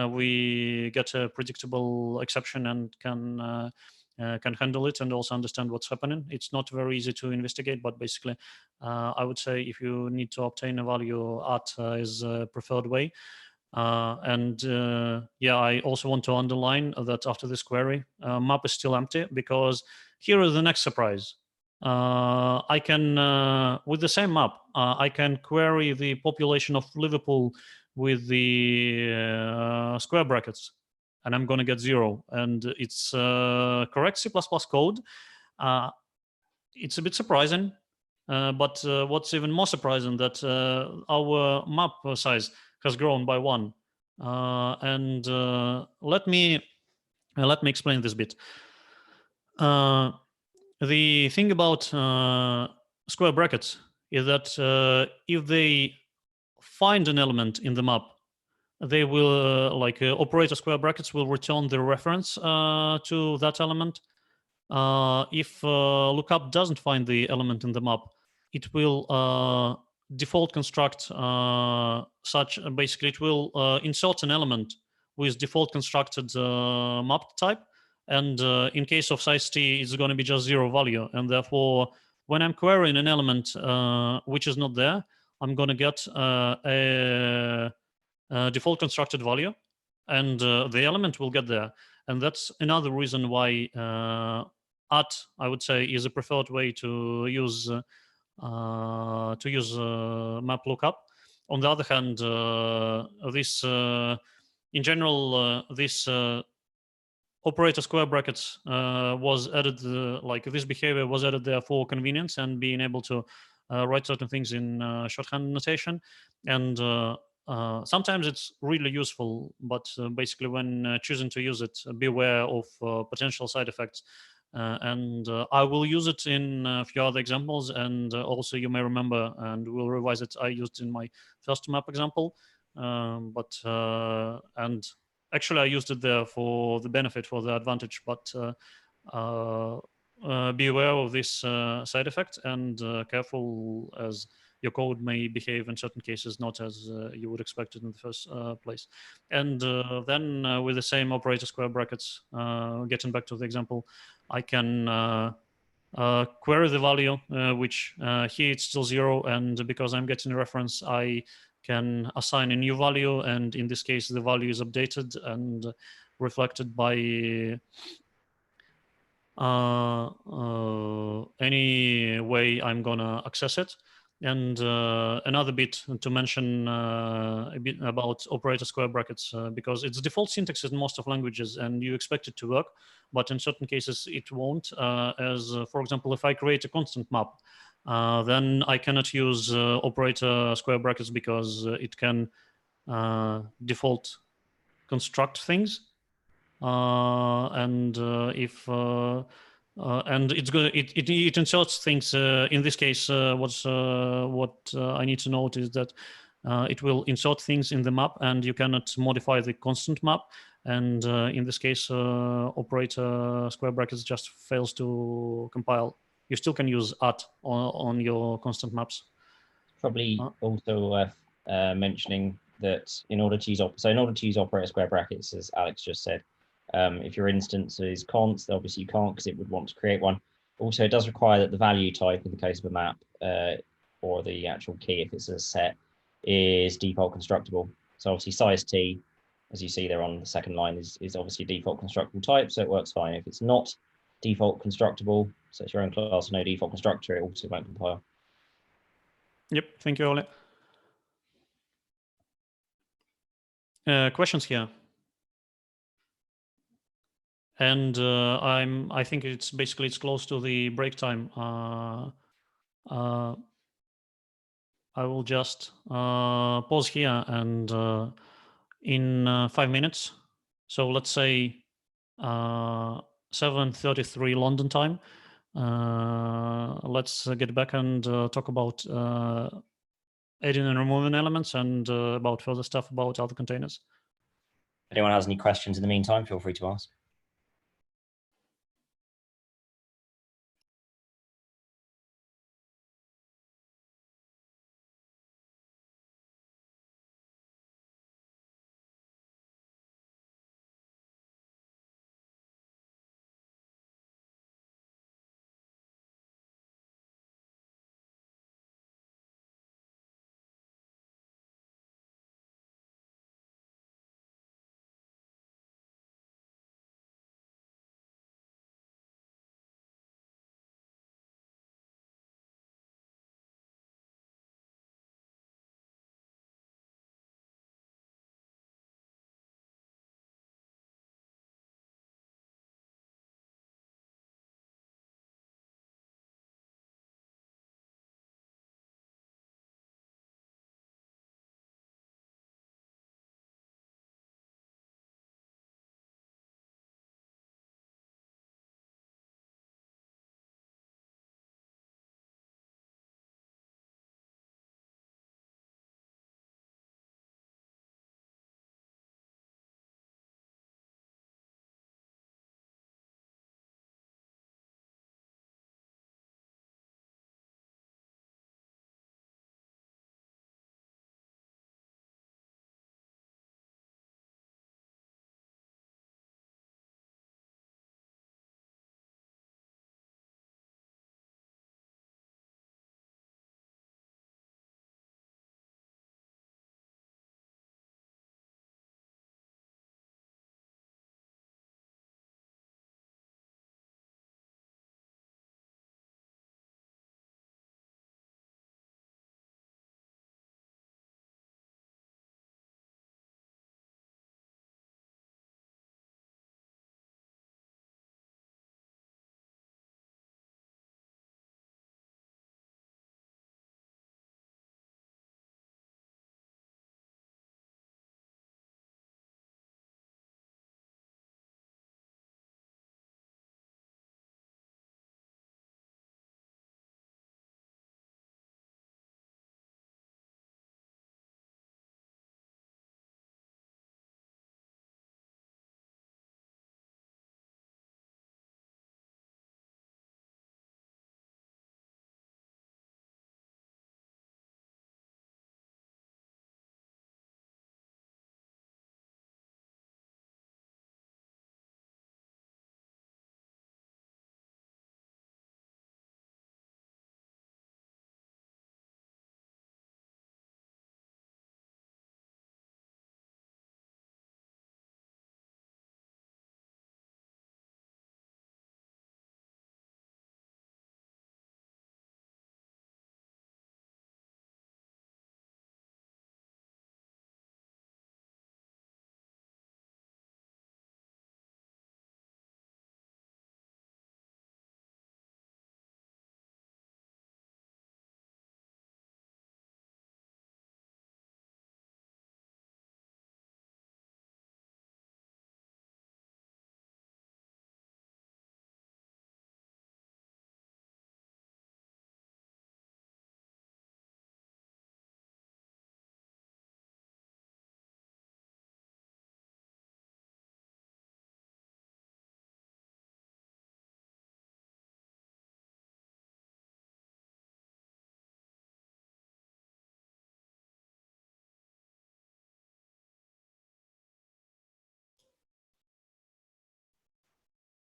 we get a predictable exception and can handle it and also understand what's happening. It's not very easy to investigate, but basically, I would say if you need to obtain a value, is a preferred way. Yeah, I also want to underline that after this query, map is still empty, because here is the next surprise. I can, with the same map, I can query the population of Liverpool with the square brackets, and I'm going to get 0. And it's correct C++ code. It's a bit surprising, but what's even more surprising that our map size has grown by 1. And let me explain this bit. The thing about square brackets is that if they find an element in the map, they will, operator square brackets will return the reference to that element. If lookup doesn't find the element in the map, it will default construct basically it will insert an element with default constructed map type. And in case of size t, it's going to be just 0 value. And therefore, when I'm querying an element which is not there, I'm going to get a default constructed value, and the element will get there. And that's another reason why @, I would say, is a preferred way to use map lookup. On the other hand, in general, this operator square brackets was added, this behavior was added there for convenience and being able to write certain things in shorthand notation. And sometimes it's really useful, but basically when choosing to use it, be aware of potential side effects. And I will use it in a few other examples, and also you may remember, and we'll revise it, I used in my first map example. And actually I used it there for the benefit, for the advantage, but be aware of this side effect, and careful, as your code may behave in certain cases not as you would expect it in the first place. And then with the same operator square brackets, getting back to the example, I can query the value, which here it's still 0, and because I'm getting a reference, I can assign a new value, and in this case the value is updated and reflected by any way I'm gonna access it. And another bit to mention a bit about operator square brackets, because it's default syntax in most of languages and you expect it to work, but in certain cases it won't. As for example, if I create a constant map, then I cannot use operator square brackets because it can default construct things. And it's good. It inserts things. In this case, what I need to note is that it will insert things in the map, and you cannot modify the constant map. And in this case, operator square brackets just fails to compile. You still can use @ on your constant maps. Probably also worth mentioning that in order to use operator square brackets, as Alex just said, if your instance is const, obviously you can't because it would want to create one. Also, it does require that the value type in the case of a map or the actual key, if it's a set, is default constructible. So obviously size t, as you see there on the second line, is obviously a default constructible type, so it works fine. If it's not default constructible, So it's your own class, no default constructor, it also won't compile. Yep, thank you, Ole. Questions here? And I think it's basically it's close to the break time. I will just pause here and in 5 minutes. So let's say 7:33 London time. Let's get back and talk about adding and removing elements and about further stuff about other containers. If anyone has any questions in the meantime, feel free to ask.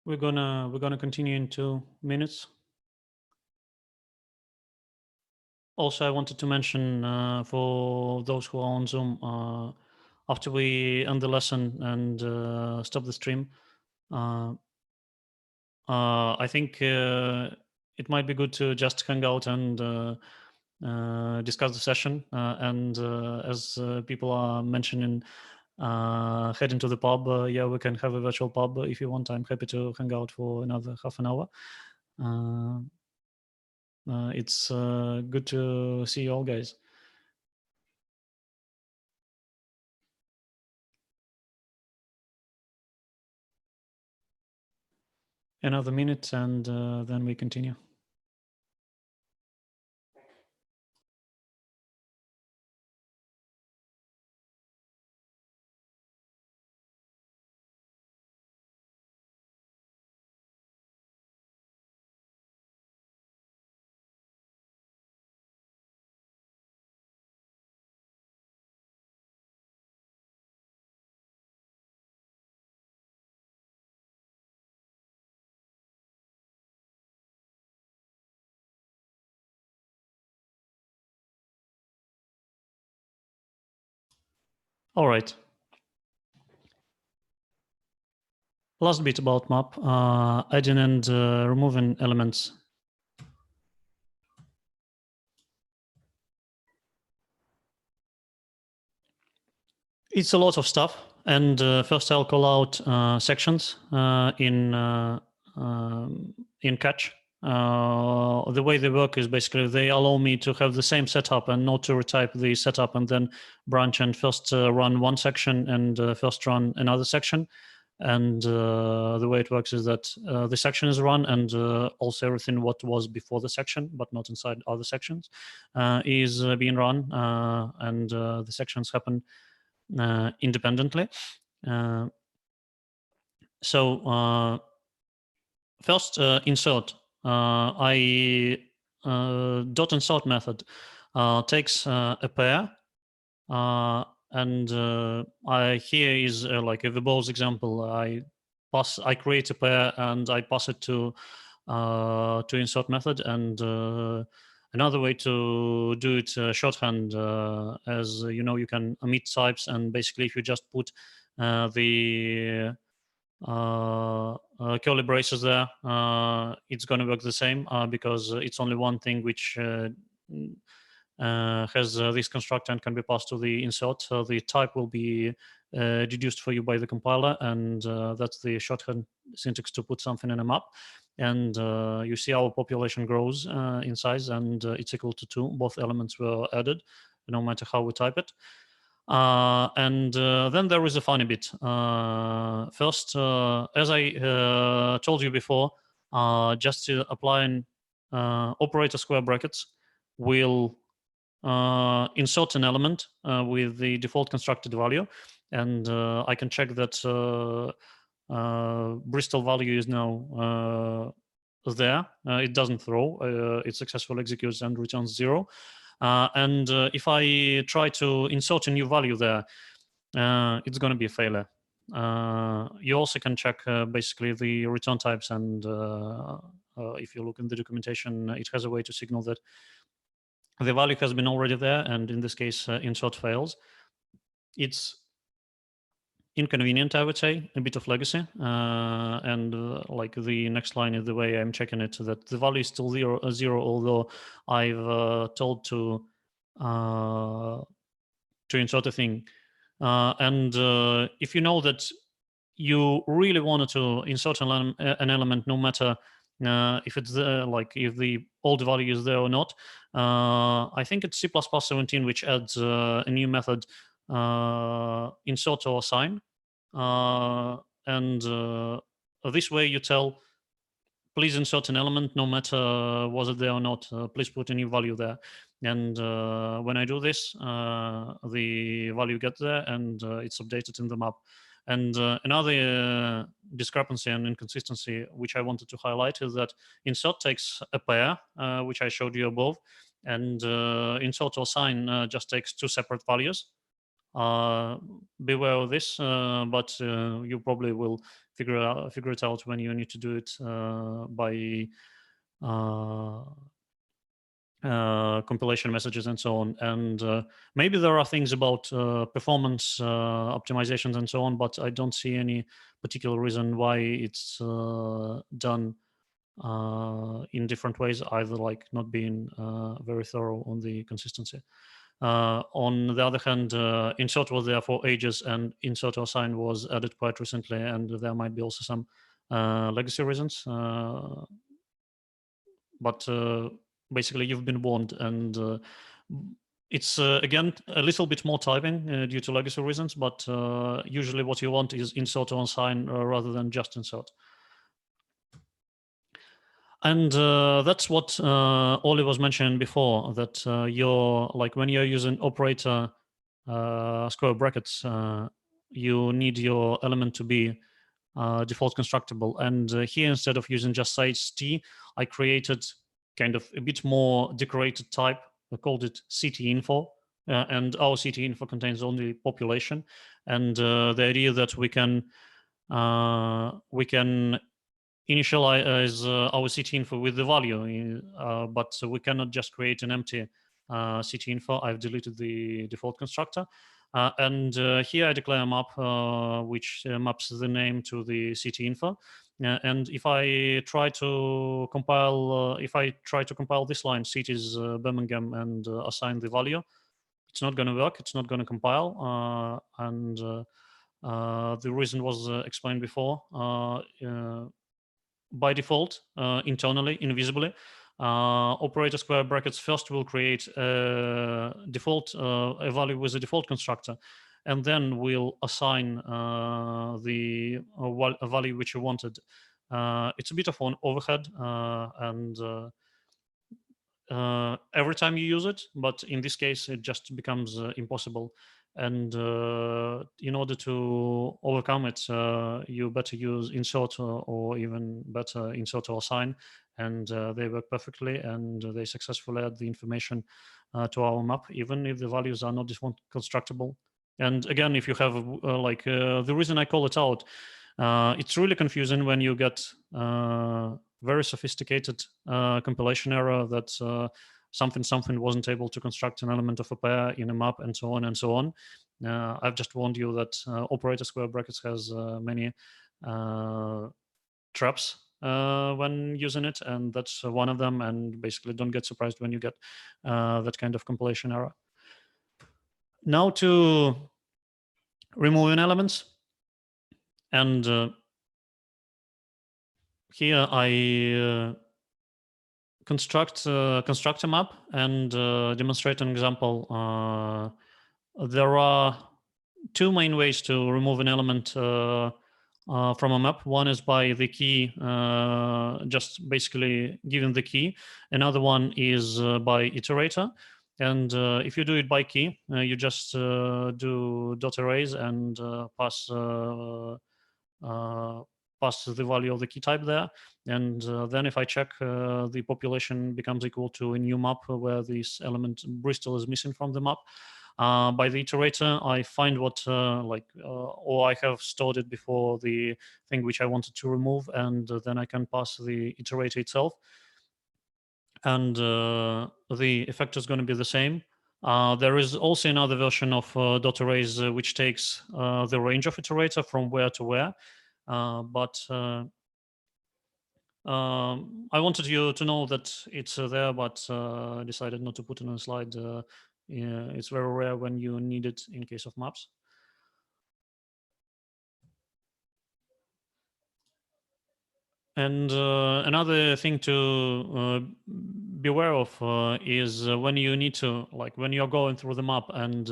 We're gonna continue in 2 minutes. Also, I wanted to mention for those who are on Zoom, after we end the lesson and stop the stream, I think it might be good to just hang out and discuss the session. And as people are mentioning, heading to the pub, yeah, we can have a virtual pub if you want. I'm happy to hang out for another half an hour. It's good to see you all, guys. Another minute and then we continue. All right. Last bit about map, adding and removing elements. It's a lot of stuff. And first I'll call out sections in Catch. The way they work is basically they allow me to have the same setup and not to retype the setup and then branch and first run one section and first run another section. And the way it works is that the section is run and also everything what was before the section, but not inside other sections, is being run and the sections happen independently. So first insert. Dot insert method takes a pair, and here is like a verbose example. I create a pair and I pass it to insert method, and another way to do it shorthand, as you know, you can omit types, and basically if you just put the curly braces there, it's going to work the same because it's only one thing which has this constructor and can be passed to the insert. So the type will be deduced for you by the compiler, and that's the shorthand syntax to put something in a map. And you see our population grows in size, and it's equal to 2. Both elements were added, no matter how we type it. And then there is a funny bit. First, as I told you before, just applying operator square brackets will insert an element with the default constructed value, and I can check that Bristol value is now there. It doesn't throw. It successfully executes and returns 0. And if I try to insert a new value there, it's going to be a failure. You also can check basically the return types, and if you look in the documentation, it has a way to signal that the value has been already there, and in this case, insert fails. It's inconvenient, I would say, a bit of legacy, and like the next line is the way I'm checking it, that the value is still 0, although I've told to insert a thing. And if you know that you really wanted to insert an element, no matter if it's there, like if the old value is there or not, I think it's C++17 which adds a new method, insert or assign, and this way you tell, please insert an element, no matter was it there or not. Please put a new value there. And when I do this, the value gets there and it's updated in the map. And another discrepancy and inconsistency which I wanted to highlight is that insert takes a pair, which I showed you above, and insert or assign just takes 2 separate values. Beware of this, but you probably will figure it out when you need to do it by compilation messages and so on. And maybe there are things about performance optimizations and so on, but I don't see any particular reason why it's done in different ways, either like not being very thorough on the consistency. On the other hand, insert was there for ages, and insert or assign was added quite recently, and there might be also some legacy reasons. But basically, you've been warned, and it's again a little bit more typing due to legacy reasons. But usually, what you want is insert or assign rather than just insert. And that's what Oli was mentioning before, that you're like when you're using operator square brackets, you need your element to be default constructible. And here, instead of using just size t, I created kind of a bit more decorated type. I called it CT_info, and our CT_info contains only population. And the idea that we can initialize our CT_info with the value, but we cannot just create an empty CT_info. I've deleted the default constructor. And here I declare a map which maps the name to the CT_info. And if I try to compile, this line, cities Birmingham, and assign the value, it's not going to work. It's not going to compile. And the reason was explained before. By default, internally, invisibly, operator square brackets first will create a default a value with a default constructor, and then we'll assign a value which you wanted. It's a bit of an overhead, and every time you use it, but in this case, it just becomes impossible. And in order to overcome it, you better use insert or even better insert or assign, and they work perfectly, and they successfully add the information to our map, even if the values are not default constructible. And again, if you have the reason I call it out, it's really confusing when you get very sophisticated compilation error that something wasn't able to construct an element of a pair in a map, and so on and so on. I've just warned you that operator square brackets has many traps when using it, and that's one of them. And basically, don't get surprised when you get that kind of compilation error. Now to removing elements, and here I construct a map and demonstrate an example. There are two main ways to remove an element from a map. One is by the key, just basically giving the key. Another one is by iterator. And if you do it by key, you just do dot arrays and pass the value of the key type there. And then if I check, the population becomes equal to a new map where this element Bristol is missing from the map. By the iterator, I find what or I have stored it before the thing which I wanted to remove, and then I can pass the iterator itself. And the effect is going to be the same. There is also another version of dot arrays which takes the range of iterator from where to where. But I wanted you to know that it's there, but decided not to put it on a slide. It's very rare when you need it in case of maps. And another thing to be aware of is when you need to, when you're going through the map and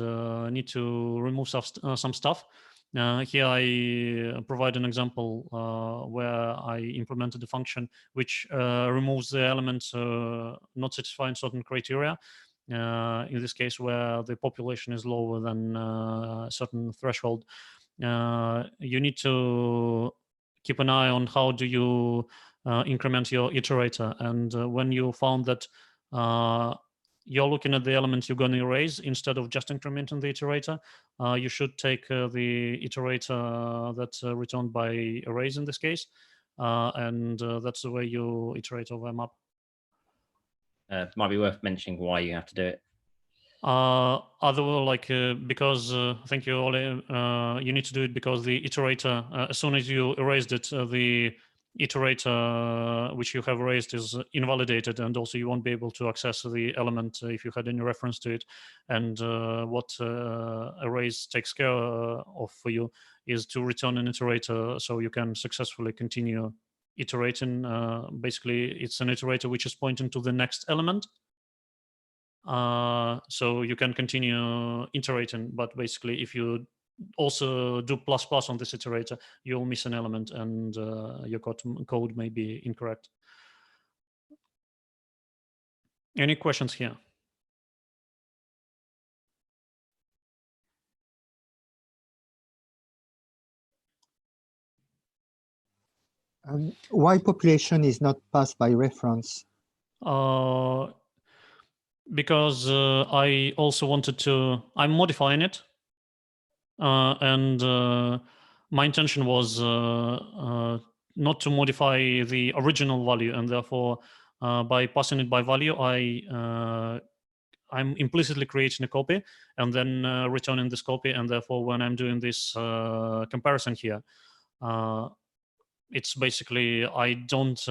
need to remove some stuff. Here I provide an example where I implemented a function which removes the elements not satisfying certain criteria. In this case, where the population is lower than a certain threshold, you need to keep an eye on how do you increment your iterator. And when you found that you're looking at the elements you're going to erase instead of just incrementing the iterator, you should take the iterator that's returned by arrays in this case, and that's the way you iterate over a map. It might be worth mentioning why you have to do it. Because thank you, Ole. You need to do it because the iterator, as soon as you erased it, the iterator which you have erased is invalidated, and also you won't be able to access the element if you had any reference to it. And what erase takes care of for you is to return an iterator so you can successfully continue iterating. Basically, it's an iterator which is pointing to the next element. So you can continue iterating, but basically if you also do ++ on this iterator, you'll miss an element and your code may be incorrect. Any questions here? Why population is not passed by reference? Because I also wanted to, I'm modifying it. And my intention was not to modify the original value, and therefore by passing it by value, I'm implicitly creating a copy and then returning this copy. And therefore, when I'm doing this comparison here, it's basically, I don't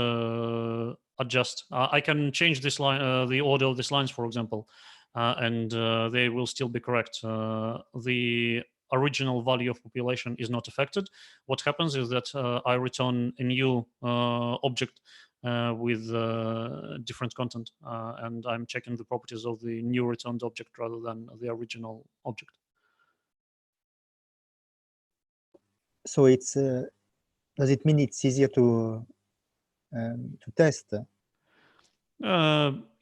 adjust. I can change this line, the order of these lines, for example, and they will still be correct. The original value of population is not affected. What happens is that I return a new object with different content, and I'm checking the properties of the new returned object rather than the original object. So it's does it mean it's easier to test?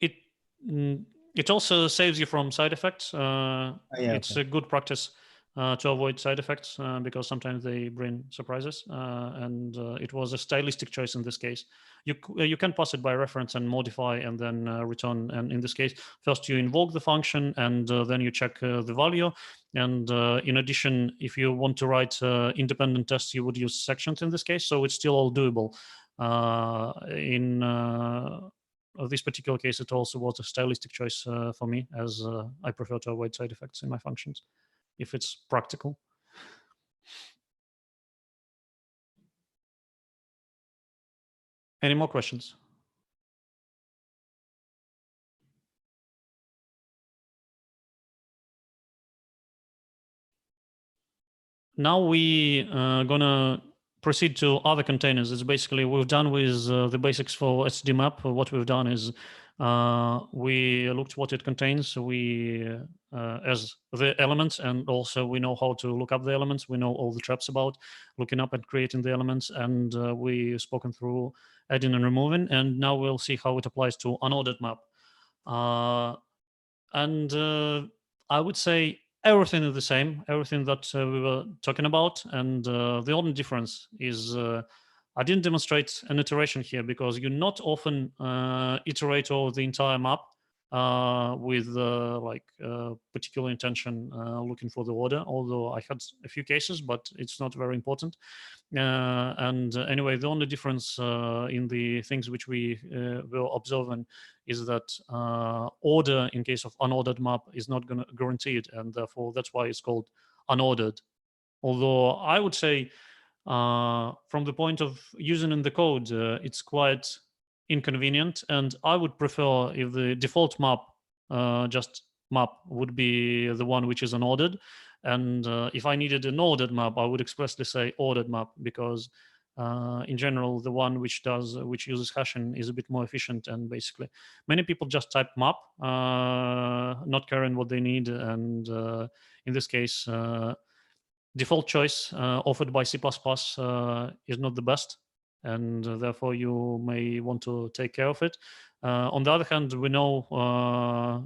It also saves you from side effects. It's okay. a good practice to avoid side effects because sometimes they bring surprises, and it was a stylistic choice in this case. You can pass it by reference and modify and then return. And in this case, first you invoke the function and then you check the value. And in addition, if you want to write independent tests, you would use sections in this case. So it's still all doable. In this particular case, it also was a stylistic choice for me, as I prefer to avoid side effects in my functions if it's practical. Any more questions? Now we gonna proceed to other containers. It's basically we've done with the basics for STD map. What we've done is we looked what it contains. We as the elements, and also we know how to look up the elements. We know all the traps about looking up and creating the elements, and we've spoken through adding and removing. And now we'll see how it applies to unordered map. I would say everything is the same, everything that we were talking about. And the only difference is I didn't demonstrate an iteration here because you not often iterate over the entire map with particular intention looking for the order, although I had a few cases, but it's not very important. And anyway, the only difference in the things which we were observing is that order in case of unordered map is not going to guaranteed, and therefore that's why it's called unordered. Although I would say from the point of using in the code, it's quite inconvenient, and I would prefer if the default map, just map, would be the one which is unordered. And if I needed an ordered map, I would expressly say ordered map, because in general, the one which uses hashing is a bit more efficient. And basically, many people just type map, not caring what they need. And in this case, default choice offered by C++ is not the best, and therefore you may want to take care of it. On the other hand, we know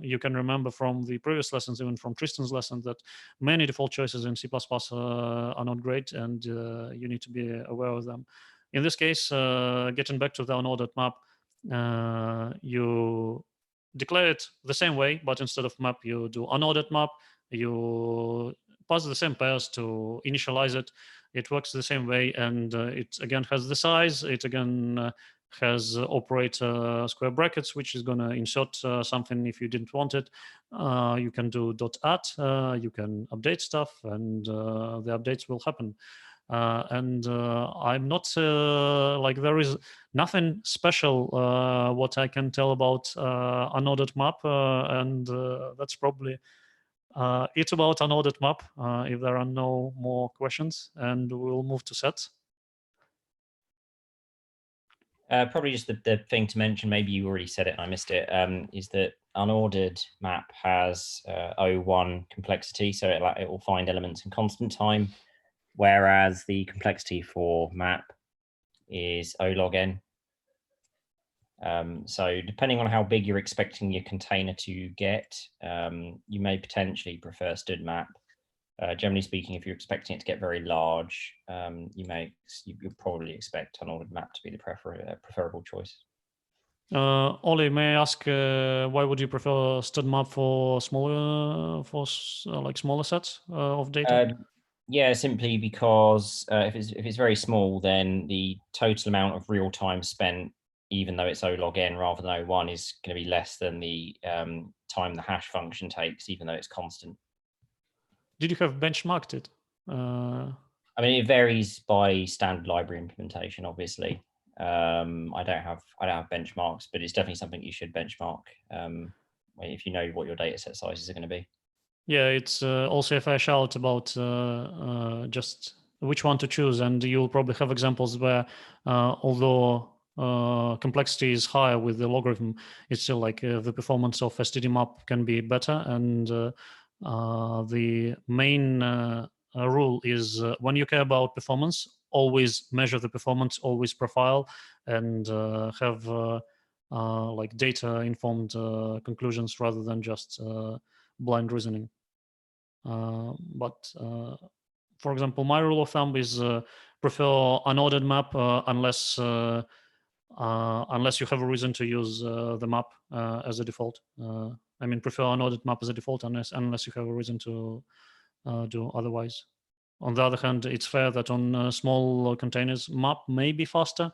you can remember from the previous lessons, even from Tristan's lesson, that many default choices in C++ are not great, and you need to be aware of them. In this case, getting back to the unordered map, you declare it the same way, but instead of map, you do unordered map. You pass the same pairs to initialize it. It works the same way, and it again has the size. It again has operator square brackets, which is going to insert something if you didn't want it. You can do .at, you can update stuff, and the updates will happen. I'm not like, there is nothing special what I can tell about unordered map, and that's probably it about unordered map. If there are no more questions, and we'll move to sets. Probably just the thing to mention, maybe you already said it and I missed it, is that unordered map has O1 complexity, so it will find elements in constant time, whereas the complexity for map is O log n. So depending on how big you're expecting your container to get, you may potentially prefer std map. Generally speaking, if you're expecting it to get very large, you'll probably expect unordered map to be the preferable choice. Oli, may I ask why would you prefer std map for smaller smaller sets of data? Yeah, simply because if it's very small, then the total amount of real time spent, even though it's O log n rather than O1, is going to be less than the time the hash function takes, even though it's constant. Did you have benchmarked it? I mean, it varies by standard library implementation, obviously. I don't have benchmarks, but it's definitely something you should benchmark if you know what your data set sizes are going to be. Yeah, it's also a fair shout about just which one to choose, and you'll probably have examples where although complexity is higher with the logarithm, it's still like the performance of std map can be better, and the main rule is when you care about performance, always measure the performance, always profile, and have like data informed conclusions rather than just blind reasoning. But for example, my rule of thumb is prefer unordered map unless you have a reason to use the map as a default. I mean, prefer unordered map as a default unless you have a reason to do otherwise. On the other hand, it's fair that on small containers, map may be faster.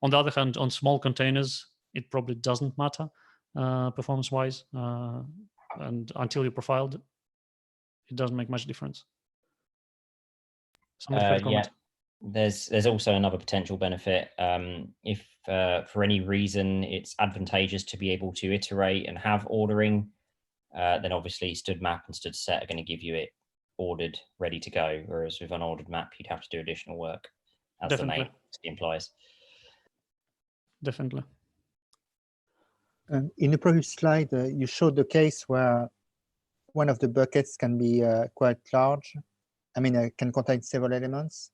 On the other hand, on small containers, it probably doesn't matter performance-wise, and until you profiled, it doesn't make much difference. Yeah, there's also another potential benefit. If for any reason it's advantageous to be able to iterate and have ordering, then obviously std map and std set are going to give you it ordered, ready to go. Whereas with unordered map, you'd have to do additional work, as Definitely. the name implies. Definitely. In the previous slide, you showed the case where one of the buckets can be quite large. I mean, can contain several elements.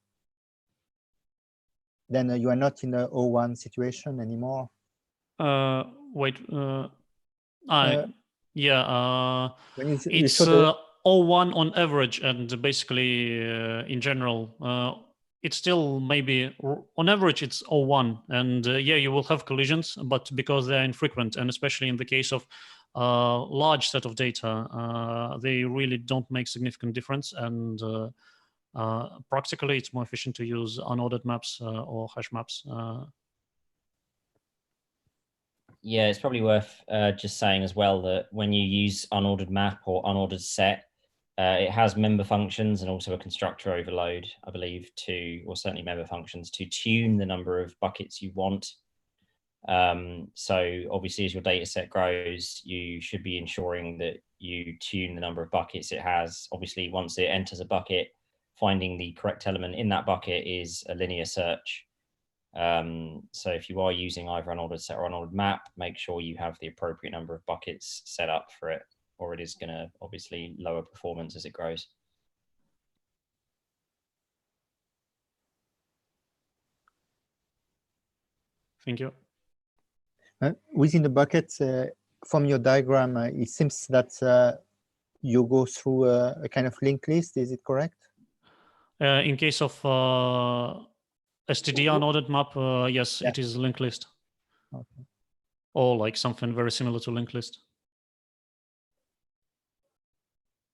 Then you are not in the O1 situation anymore. Wait. It's O1 on average, and basically in general, it's still maybe on average it's O1, and yeah, you will have collisions, but because they're infrequent, and especially in the case of large set of data, they really don't make significant difference, and practically it's more efficient to use unordered maps or hash maps. Yeah, it's probably worth just saying as well that when you use unordered map or unordered set, it has member functions and also a constructor overload, I believe, or certainly member functions to tune the number of buckets you want. So obviously, as your data set grows, you should be ensuring that you tune the number of buckets it has. Obviously, once it enters a bucket, finding the correct element in that bucket is a linear search. So if you are using either unordered set or unordered map, make sure you have the appropriate number of buckets set up for it, or it is going to obviously lower performance as it grows. Thank you. Within the buckets, from your diagram, it seems that you go through a kind of linked list. Is it correct? In case of std unordered map, yes, yeah. It is linked list. Okay. Or like something very similar to linked list.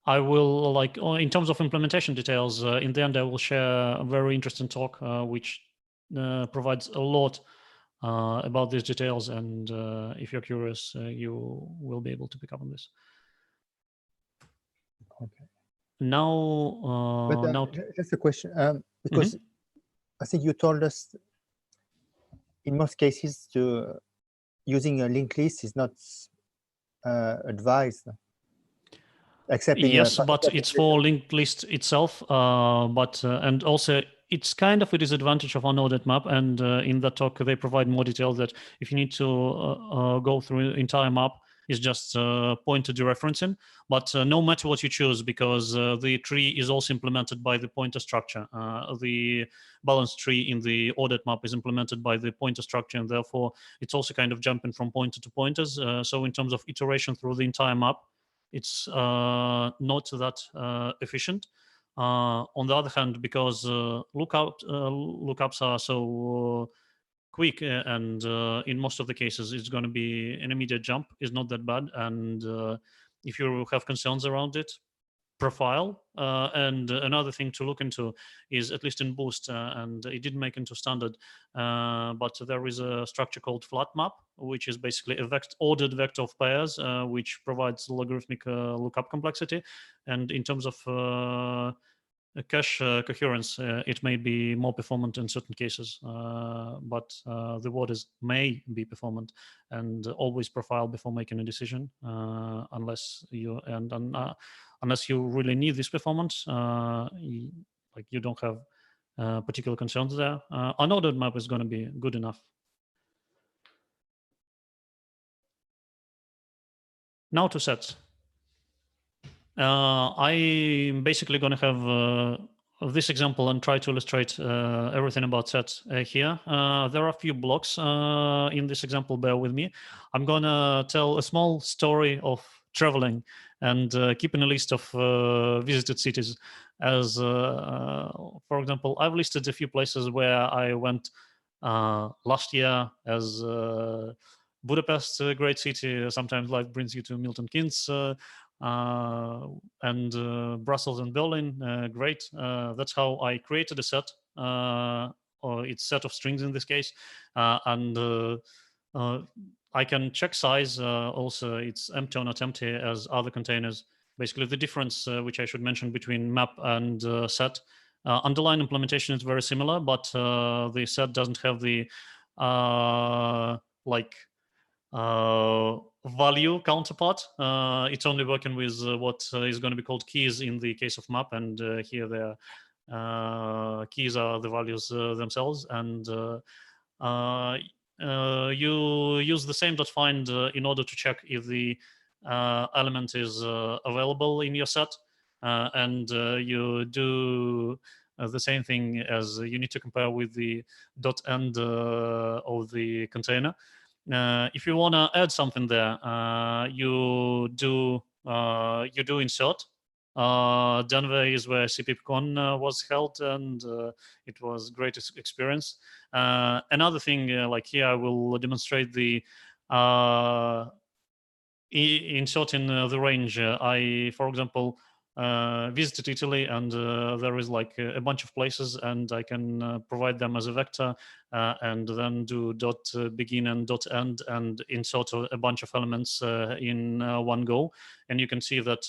I will, like, in terms of implementation details, in the end, I will share a very interesting talk which provides a lot about these details, and if you're curious, you will be able to pick up on this. Okay. Now, But now, just a question, because I think you told us in most cases using a linked list is not advised, except in yes, but it's for linked list itself. And also it's kind of a disadvantage of unordered map. And in that talk, they provide more detail that if you need to go through entire map, is just pointer dereferencing. But no matter what you choose, because the tree is also implemented by the pointer structure. The balanced tree in the ordered map is implemented by the pointer structure, and therefore it's also kind of jumping from pointer to pointers. So in terms of iteration through the entire map, it's not that efficient. On the other hand, because lookups are so quick, and in most of the cases it's going to be an immediate jump, is not that bad. And if you have concerns around it, profile. And another thing to look into is, at least in Boost, and it didn't make into standard, but there is a structure called flat map, which is basically a ordered vector of pairs, which provides logarithmic lookup complexity. And in terms of cache coherence, it may be more performant in certain cases, but the word is may be performant, and always profile before making a decision, unless you really need this performance, you don't have particular concerns there. Unordered map is going to be good enough. Now to sets. I'm basically going to have this example and try to illustrate everything about sets here. There are a few blocks in this example, bear with me. I'm going to tell a small story of traveling and keeping a list of visited cities. As, for example, I've listed a few places where I went last year, as Budapest, a great city. Sometimes life brings you to Milton Keynes. And Brussels and Berlin, great. That's how I created a set, or it's set of strings in this case, and I can check size. Also, it's empty or not empty as other containers. Basically, the difference which I should mention between map and set. Underlying implementation is very similar, but the set doesn't have the value counterpart. It's only working with what is going to be called keys in the case of map, and here the keys are the values themselves, and you use the same .find in order to check if the element is available in your set, and you do the same thing as you need to compare with the .end of the container. If you want to add something there, you do insert. Denver is where CPPCon was held, and it was great experience. Another thing, like here, I will demonstrate the inserting the range. I, for example, visited Italy, and there is like a bunch of places, and I can provide them as a vector, and then do .begin and .end, and insert a bunch of elements in one go. And you can see that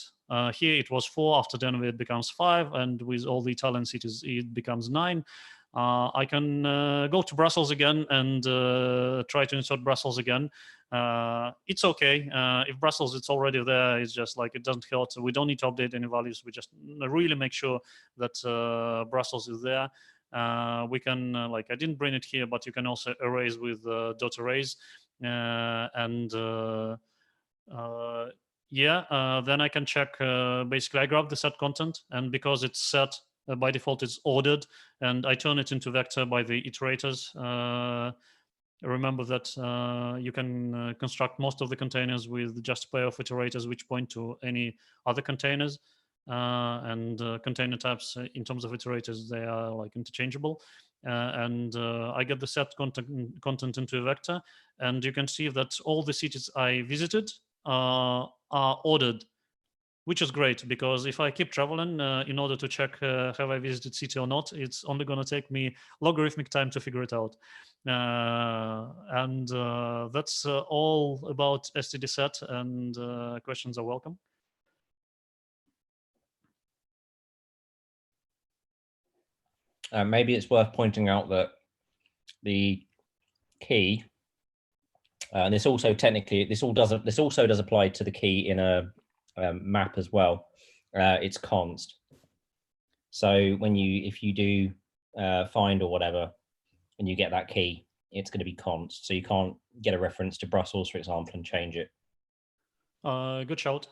here it was 4, after Denver it becomes 5, and with all the Italian cities it becomes 9. I can go to Brussels again and try to insert Brussels again. It's okay. If Brussels it's already there, it's just like it doesn't hurt. We don't need to update any values. We just really make sure that Brussels is there. We can, like, I didn't bring it here, but you can also erase with dot erase. Then I can check, basically I grab the set content, and because it's set, by default it's ordered, and I turn it into vector by the iterators. Remember that you can construct most of the containers with just a pair of iterators which point to any other containers, and container types in terms of iterators, they are like interchangeable. And I get the set content into a vector, and you can see that all the cities I visited are ordered, which is great because if I keep traveling in order to check have I visited city or not, it's only going to take me logarithmic time to figure it out. And that's all about STD set, and questions are welcome. Maybe it's worth pointing out that the key, and this also technically, this also does apply to the key in a map as well. It's const. So if you do find or whatever, and you get that key, it's going to be const. So you can't get a reference to Brussels, for example, and change it. Good shout.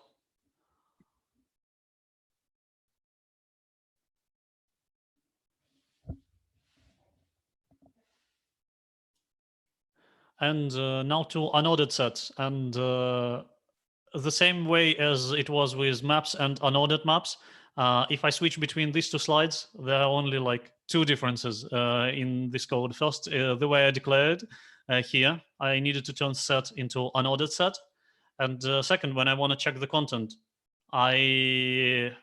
And now to unordered sets. And the same way as it was with maps and unordered maps, if I switch between these two slides, there are only like two differences in this code. First, the way I declared here, I needed to turn set into unordered set. And second, when I want to check the content, I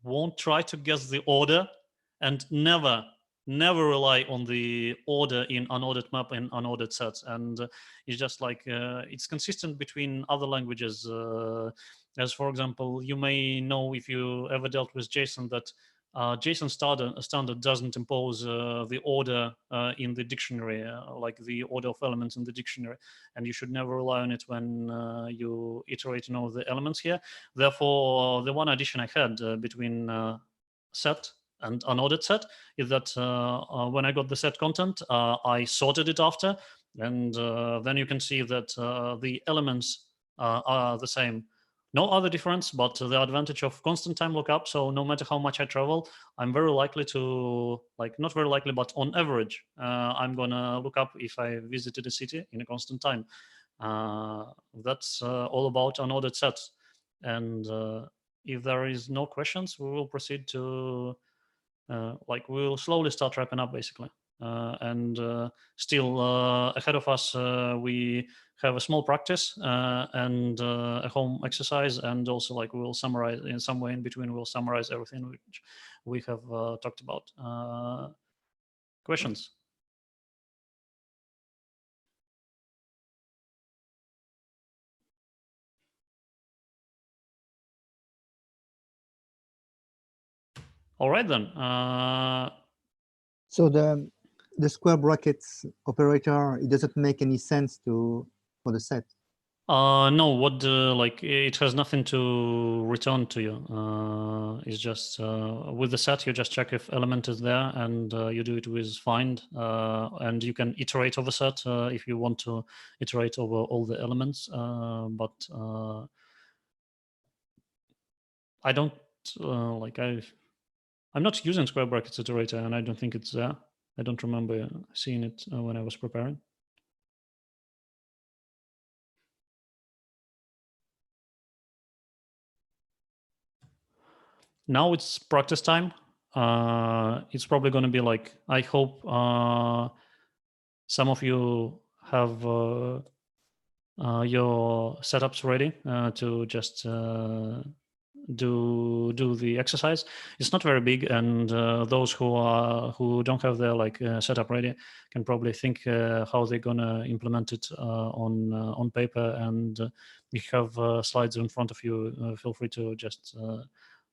won't try to guess the order, and never rely on the order in unordered map and unordered sets. And it's just like it's consistent between other languages. As for example, you may know if you ever dealt with JSON that JSON standard doesn't impose the order in the dictionary, like the order of elements in the dictionary, and you should never rely on it when you iterate all the elements here. Therefore, the one addition I had between set and unordered set is that when I got the set content, I sorted it after, and then you can see that the elements are the same. No other difference, but the advantage of constant time lookup. So no matter how much I travel, I'm very likely to, like, not very likely, but on average, I'm gonna look up if I visited a city in a constant time. That's all about unordered sets. And if there is no questions, we will proceed to, we'll slowly start wrapping up basically. And still ahead of us, we have a small practice and a home exercise, and also like we'll summarize in some way in between. We'll summarize everything which we have talked about. Questions? All right then. So the square brackets operator, it doesn't make any sense for the set. No, what like it has nothing to return to you. It's just with the set, you just check if element is there, and you do it with find, and you can iterate over set if you want to iterate over all the elements. But I don't I'm not using square brackets iterator, and I don't think it's there. I don't remember seeing it when I was preparing. Now it's practice time. It's probably going to be like, I hope some of you have your setups ready to just do the exercise. It's not very big, and those who don't have their setup ready can probably think how they're gonna implement it on paper. And you have slides in front of you. Feel free to just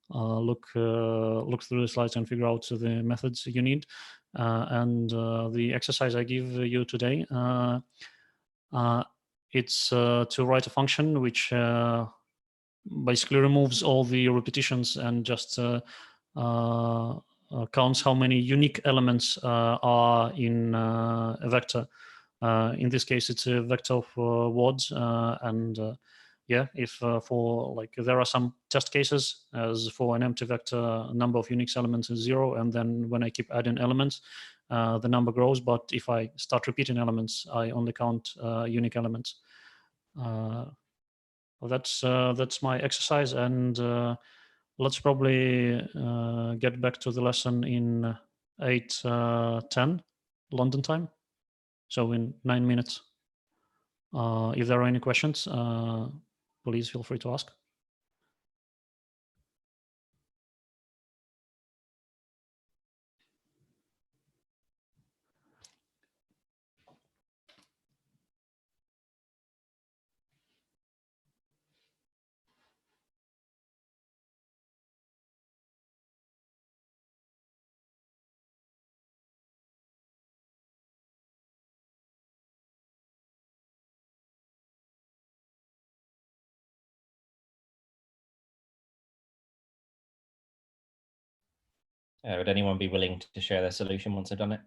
look through the slides and figure out the methods you need. And the exercise I give you today, it's to write a function which basically removes all the repetitions and just counts how many unique elements are in a vector. In this case, it's a vector of words, and yeah, if for there are some test cases, as for an empty vector, number of unique elements is 0, and then when I keep adding elements, the number grows. But if I start repeating elements, I only count unique elements. That's my exercise, and let's probably get back to the lesson in 8:10 London time, so in 9 minutes. If there are any questions, please feel free to ask. Would anyone be willing to share their solution once they've done it?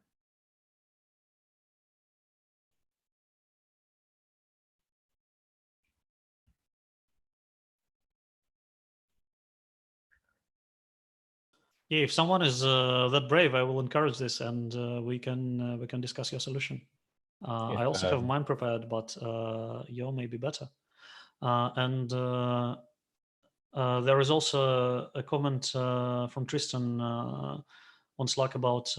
Yeah, if someone is that brave, I will encourage this, and we can discuss your solution. I also have mine prepared, but your may be better. And there is also a comment from Tristan on Slack about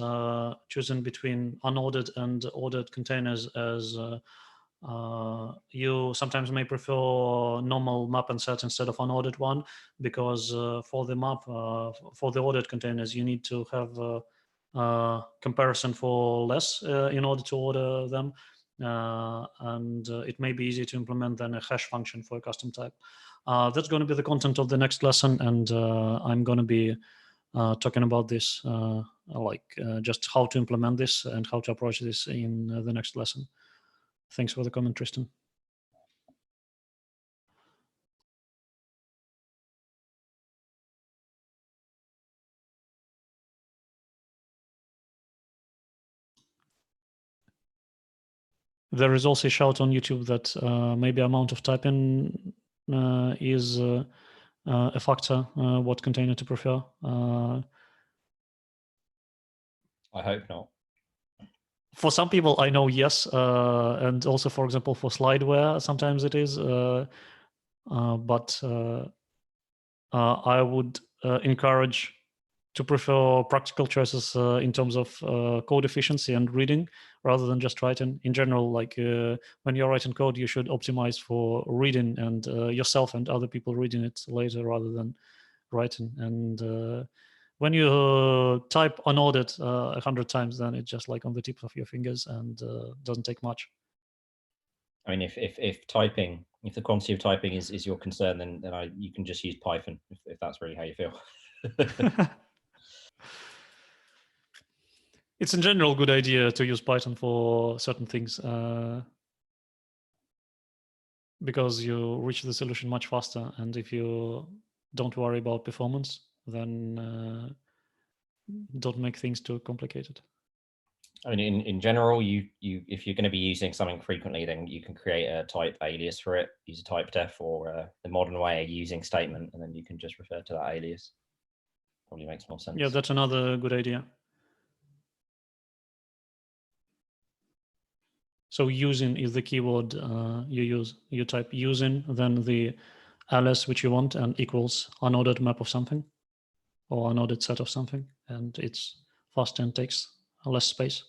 choosing between unordered and ordered containers, as you sometimes may prefer normal map and set instead of unordered one, because for the map, for the ordered containers, you need to have comparison for less in order to order them. And it may be easier to implement than a hash function for a custom type. That's going to be the content of the next lesson, and I'm going to be talking about this, just how to implement this and how to approach this in the next lesson. Thanks for the comment, Tristan. There is also a shout on YouTube that maybe amount of typing is a factor, what container to prefer. I hope not. For some people, I know yes, and also, for example, for slideware, sometimes it is, but I would encourage to prefer practical choices in terms of code efficiency and reading, rather than just writing. In general, like when you're writing code, you should optimize for reading and yourself and other people reading it later, rather than writing. And when you type unordered 100 times, then it's just like on the tips of your fingers and doesn't take much. I mean, if typing, if the quantity of typing is your concern, then you can just use Python if that's really how you feel. It's in general a good idea to use Python for certain things, because you reach the solution much faster. And if you don't worry about performance, then don't make things too complicated. I mean, in general, you if you're going to be using something frequently, then you can create a type alias for it, use a type def, or the modern way of using statement, and then you can just refer to that alias. Probably makes more sense. Yeah, that's another good idea. So using is the keyword you use. You type using, then the alias which you want, and equals unordered map of something or unordered set of something, and it's faster and takes less space.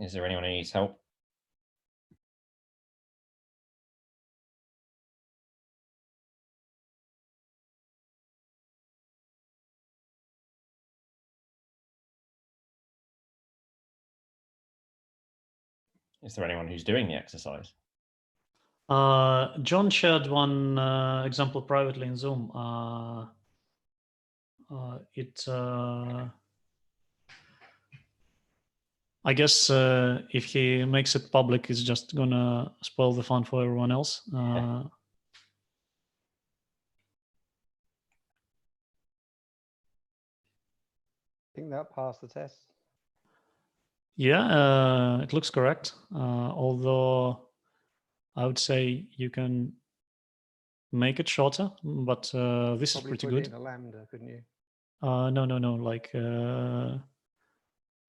Is there anyone who needs help? Is there anyone who's doing the exercise? John shared one example privately in Zoom. I guess if he makes it public, it's just gonna spoil the fun for everyone else. I think that passed the test. Yeah, it looks correct. Although I would say you can make it shorter, but this Probably is pretty put good. it in a lambda, couldn't you? No.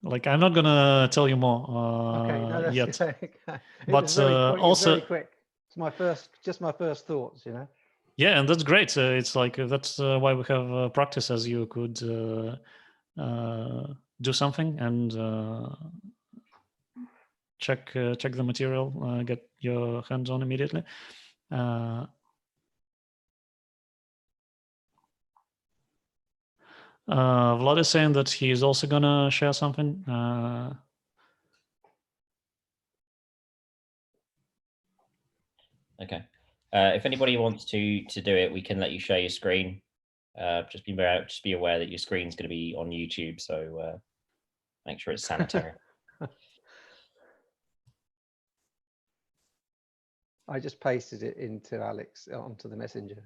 Like I'm not gonna tell you more Okay, no, that's yet. okay. It But was very quick. It was also, very quick. It's just my first thoughts, you know. yeah, and that's great. It's like that's why we have practice, as you could do something and check the material, get your hands on immediately. Vlad is saying that he is also gonna share something. Okay. If anybody wants to do it, we can let you share your screen. Just be aware that your screen's going to be on YouTube, so make sure it's sanitary. I just pasted it into Alex onto the messenger.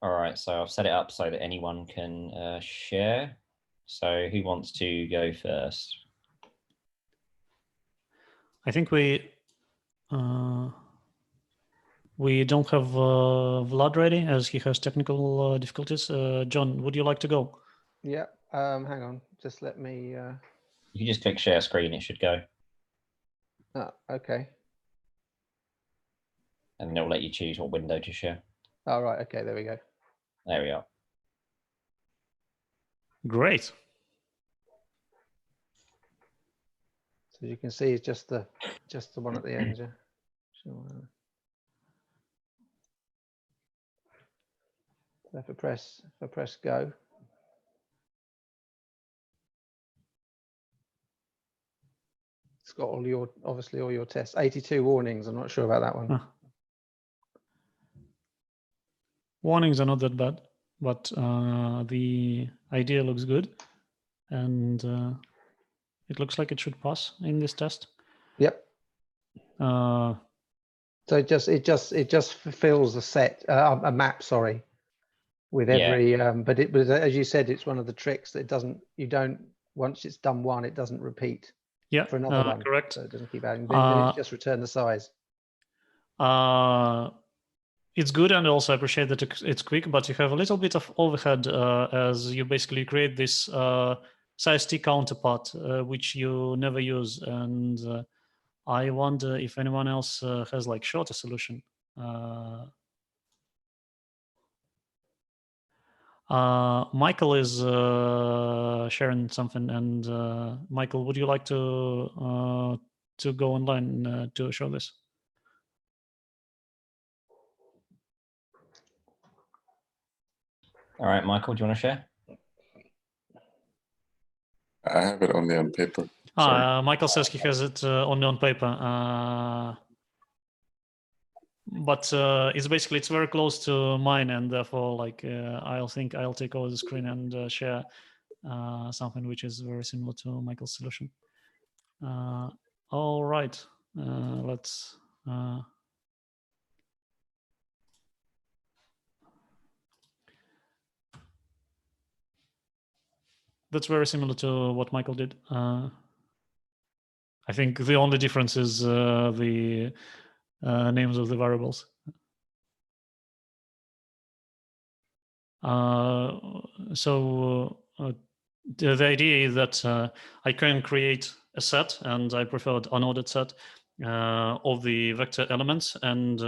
All right, so I've set it up so that anyone can share. So who wants to go first? I think we don't have Vlad ready as he has technical difficulties. John, would you like to go? Yeah. Hang on. Just let me. You can just click share screen, it should go. Oh, okay. And then it'll let you choose what window to share. All right. Okay. There we go. There we are. Great. So you can see it's just the one at the end. Yeah. So if I press go. It's got obviously all your tests. 82 warnings. I'm not sure about that one. Warnings are not that bad, but the idea looks good, and it looks like it should pass in this test. Yep. So it just fills a set, a map. Sorry, with every. But it was, as you said, it's one of the tricks that once it's done one, it doesn't repeat. Yeah, for another one. correct. So it doesn't keep adding. Then it's just return the size. It's good, and also I appreciate that it's quick, but you have a little bit of overhead as you basically create this size t counterpart, which you never use. And I wonder if anyone else has like shorter solution. Michael is sharing something, and Michael, would you like to go online to show this? All right, Michael, do you want to share? I have it only on paper. Michael says he has it only on paper, but it's very close to mine, and therefore, like I'll take over the screen and share something which is very similar to Michael's solution. All right, let's. That's very similar to what Michael did. I think the only difference is the names of the variables. So the idea is that I can create a set, and I preferred unordered set of the vector elements, and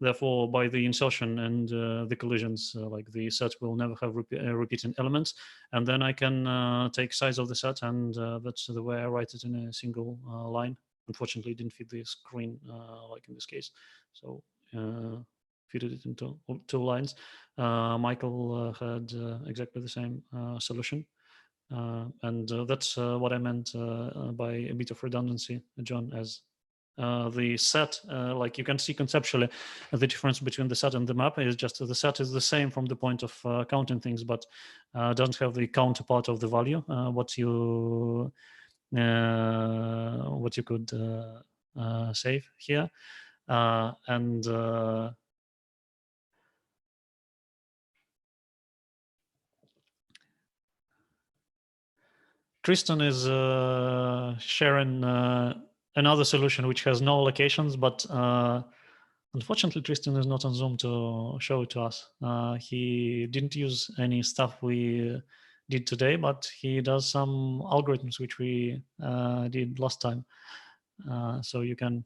therefore by the insertion and the collisions, like the set will never have repeating elements, and then I can take size of the set, and that's the way I write it in a single line. Unfortunately, it didn't fit the screen like in this case, so fitted it into 2 lines. Michael had exactly the same solution. And that's what I meant by a bit of redundancy, John, as the set, like you can see conceptually, the difference between the set and the map is just the set is the same from the point of counting things, but doesn't have the counterpart of the value, what you could save here. And Tristan is sharing another solution which has no allocations, but unfortunately Tristan is not on Zoom to show it to us. He didn't use any stuff we did today, but he does some algorithms which we did last time. So you can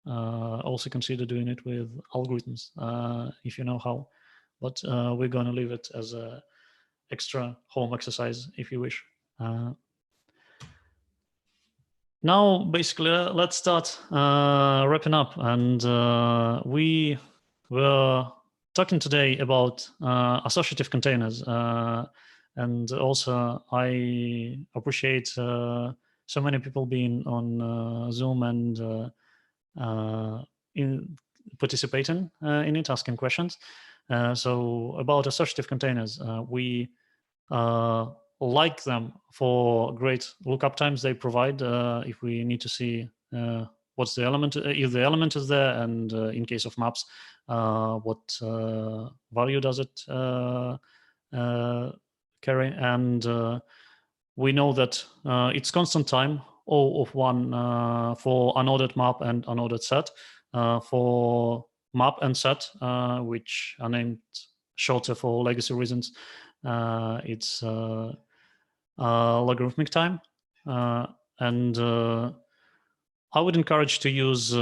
also consider doing it with algorithms if you know how. But we're going to leave it as an extra home exercise if you wish. Now, basically, let's start wrapping up. And we were talking today about associative containers. And also, I appreciate so many people being on Zoom and in participating in it, asking questions. So about associative containers, we like them for great lookup times they provide if we need to see what's the element, if the element is there, and in case of maps, what value does it carry. And we know that it's constant time, O of 1 for unordered map and unordered set. For map and set, which are named shorter for legacy reasons, it's logarithmic time. And I would encourage to use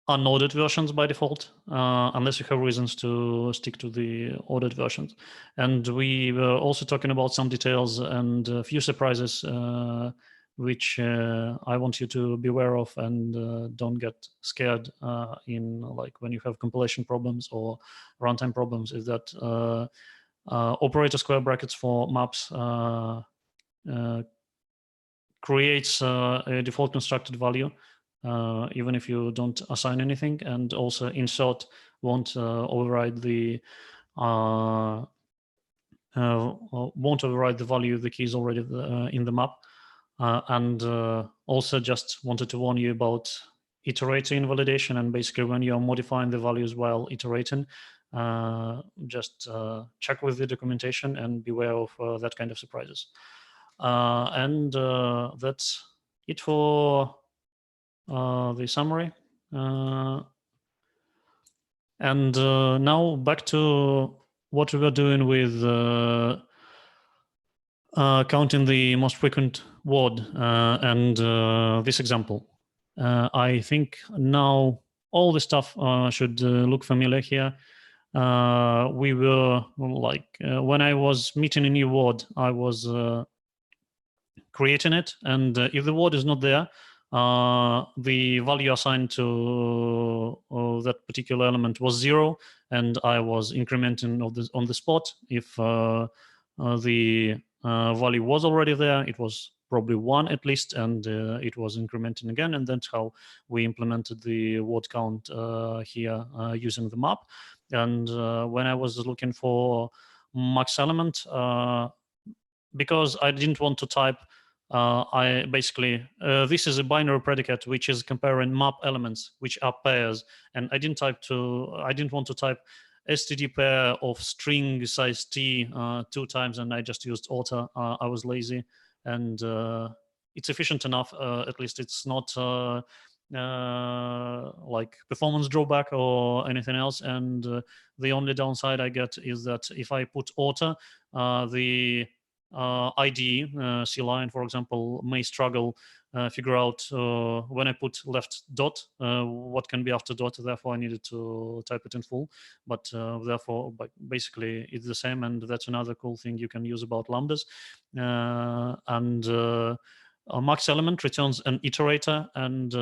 unordered versions by default, unless you have reasons to stick to the ordered versions. And we were also talking about some details and a few surprises which I want you to be aware of, and don't get scared in, like, when you have compilation problems or runtime problems, is that operator square brackets for maps creates a default constructed value, even if you don't assign anything, and also insert won't override the value the key is already in the map. And also just wanted to warn you about iterating invalidation, and basically when you're modifying the values while iterating, just check with the documentation and beware of that kind of surprises. And that's it for the summary. And now back to what we were doing with counting the most frequent word and this example. I think now all the stuff should look familiar here. We were like, when I was meeting a new word, I was creating it, and if the word is not there, the value assigned to that particular element was 0, and I was incrementing on the spot. If the value was already there, it was probably 1 at least, and it was incrementing again, and that's how we implemented the word count here using the map. And when I was looking for max element, because I didn't want to type, I basically, this is a binary predicate which is comparing map elements which are pairs, and I didn't want to type std pair of string size t 2 times, and I just used auto. I was lazy, and it's efficient enough. At least it's not like performance drawback or anything else. And the only downside I get is that if I put auto, the IDE CLine, for example, may struggle figure out when I put left dot what can be after dot. Therefore, I needed to type it in full. But therefore, basically, it's the same. And that's another cool thing you can use about lambdas. A max element returns an iterator, and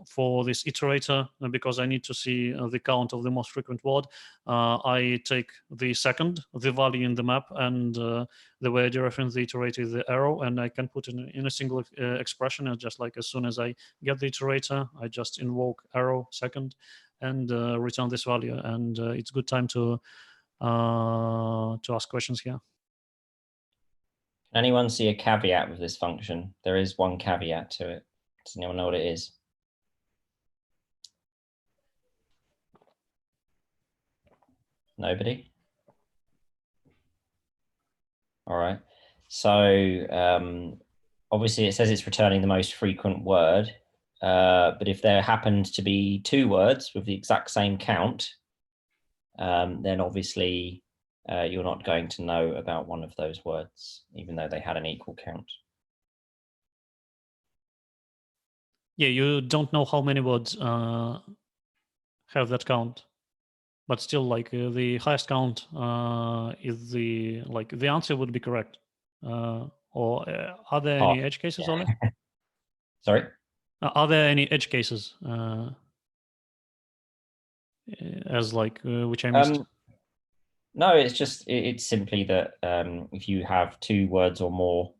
for this iterator, because I need to see the count of the most frequent word, I take the second, the value in the map, and the way I dereference the iterator is the arrow, and I can put in a single expression, and just like as soon as I get the iterator, I just invoke arrow second and return this value, and it's good time to ask questions here. Anyone see a caveat with this function? There is one caveat to it. Does anyone know what it is? Nobody? All right. So obviously it says it's returning the most frequent word, but if there happened to be two words with the exact same count, then obviously you're not going to know about one of those words, even though they had an equal count. Yeah, you don't know how many words have that count, but still, like the highest count is the answer would be correct. Or are there any edge cases, Ole? Sorry? Are there any edge cases as which I missed? No, it's simply that if you have two words or more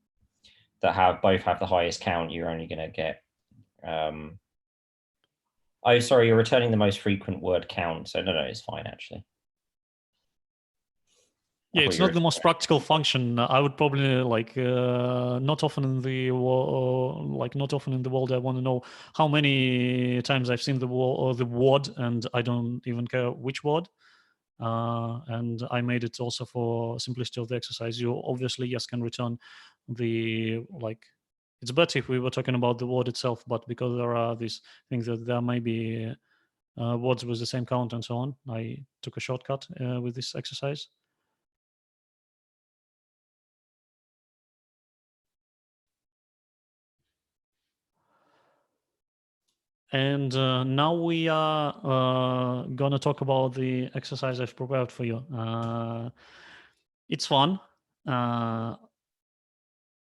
that both have the highest count, you're only going to get. Oh, sorry, you're returning the most frequent word count. So no, it's fine actually. Yeah, it's not the most practical function. I would probably not often in the not often in the world. I want to know how many times I've seen the word, and I don't even care which word. And I made it also for simplicity of the exercise. You obviously can return the It's better if we were talking about the word itself, but because there are these things that there may be words with the same count and so on, I took a shortcut with this exercise. And now we are going to talk about the exercise I've prepared for you. It's fun.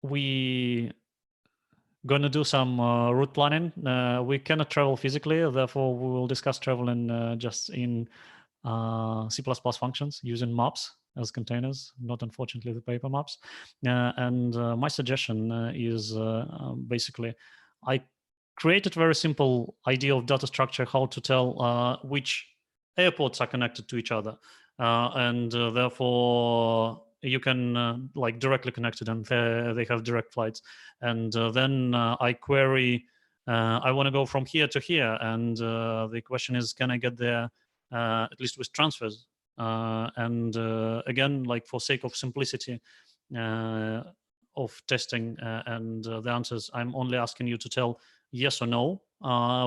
We going to do some route planning. We cannot travel physically, therefore we will discuss traveling just in C++ functions using maps as containers, not unfortunately the paper maps. And my suggestion is basically I created a very simple idea of data structure, how to tell which airports are connected to each other. And therefore you can directly connect to them. They have direct flights. And then I query, I want to go from here to here. And the question is, can I get there at least with transfers? And again, for sake of simplicity of testing and the answers, I'm only asking you to tell yes or no.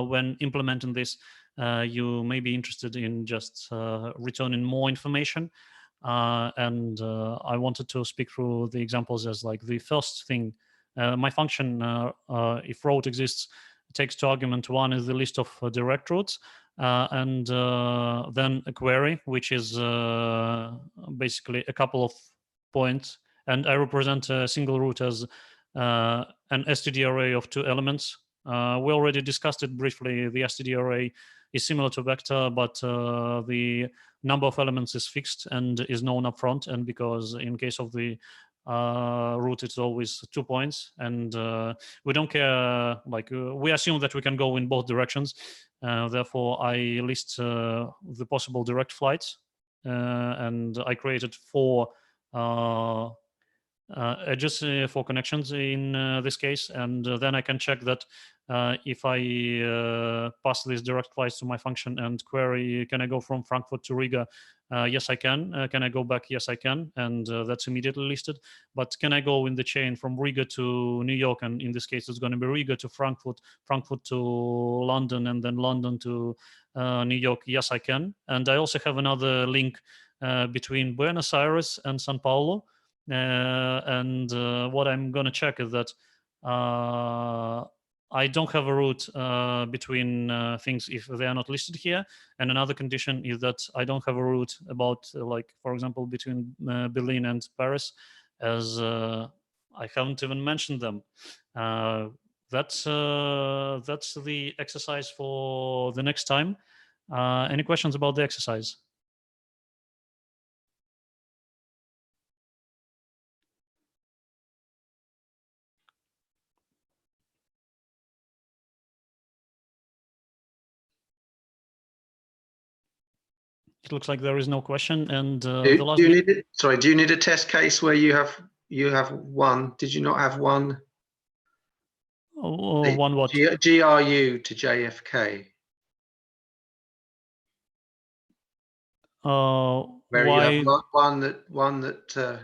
When implementing this, you may be interested in just returning more information. And I wanted to speak through the examples as the first thing. My function, if route exists, takes to argument one is the list of direct routes, and then a query, which is basically a couple of points. And I represent a single route as an STD array of two elements. We already discussed it briefly. The STD array is similar to vector, but the number of elements is fixed and is known upfront. And because in case of the route, it's always 2 points, and we don't care. We assume that we can go in both directions. Therefore, I list the possible direct flights, and I created 4 edges for connections in this case, and then I can check that if I pass these direct flights to my function and query, can I go from Frankfurt to Riga? Yes, I can. Can I go back? Yes, I can. And that's immediately listed. But can I go in the chain from Riga to New York? And in this case, it's going to be Riga to Frankfurt, Frankfurt to London, and then London to New York. Yes, I can. And I also have another link between Buenos Aires and Sao Paulo. And what I'm going to check is that I don't have a route between things if they are not listed here. And another condition is that I don't have a route about, like, for example, between Berlin and Paris, as I haven't even mentioned them. That's the exercise for the next time. Any questions about the exercise? It looks like there is no question. And the last do you need a test case where you have one? Did you not have one? One what? GRU to JFK. Where why? you have one that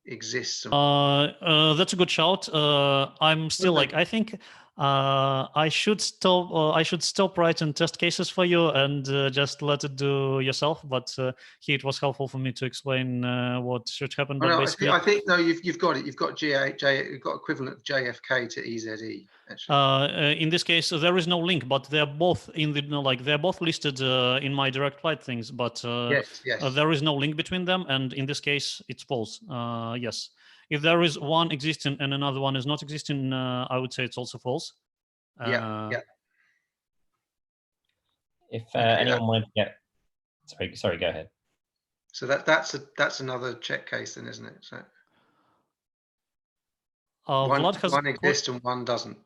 exists. That's a good shout. I'm still like, I think I should stop writing test cases for you and just let it do yourself. But here it was helpful for me to explain what should happen. But basically, I think no, you've got it. You've got you've got equivalent of JFK to EZE. Actually, in this case, there is no link, but they're both in the they're both listed in my direct flight things. But yes. There is no link between them, and in this case, it's false. Yes. If there is one existing and another one is not existing, I would say it's also false. Yeah. If anyone wanted to get, sorry, go ahead. So that's another check case then, isn't it? So one exists and one doesn't.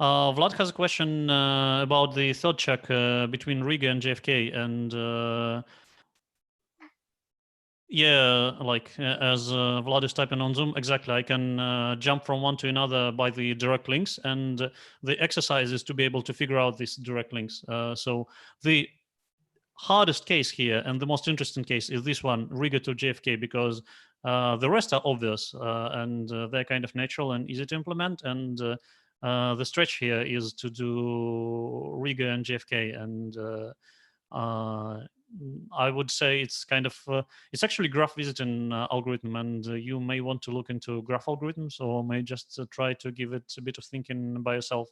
Vlad has a question about the third check between Riga and JFK, and yeah, like as Vlad is typing on Zoom, exactly. I can jump from one to another by the direct links, and the exercise is to be able to figure out these direct links. So the hardest case here and the most interesting case is this one, Riga to JFK, because the rest are obvious and they're kind of natural and easy to implement. And the stretch here is to do Riga and JFK, and I would say it's kind of it's actually graph visiting algorithm, and you may want to look into graph algorithms, or may just try to give it a bit of thinking by yourself.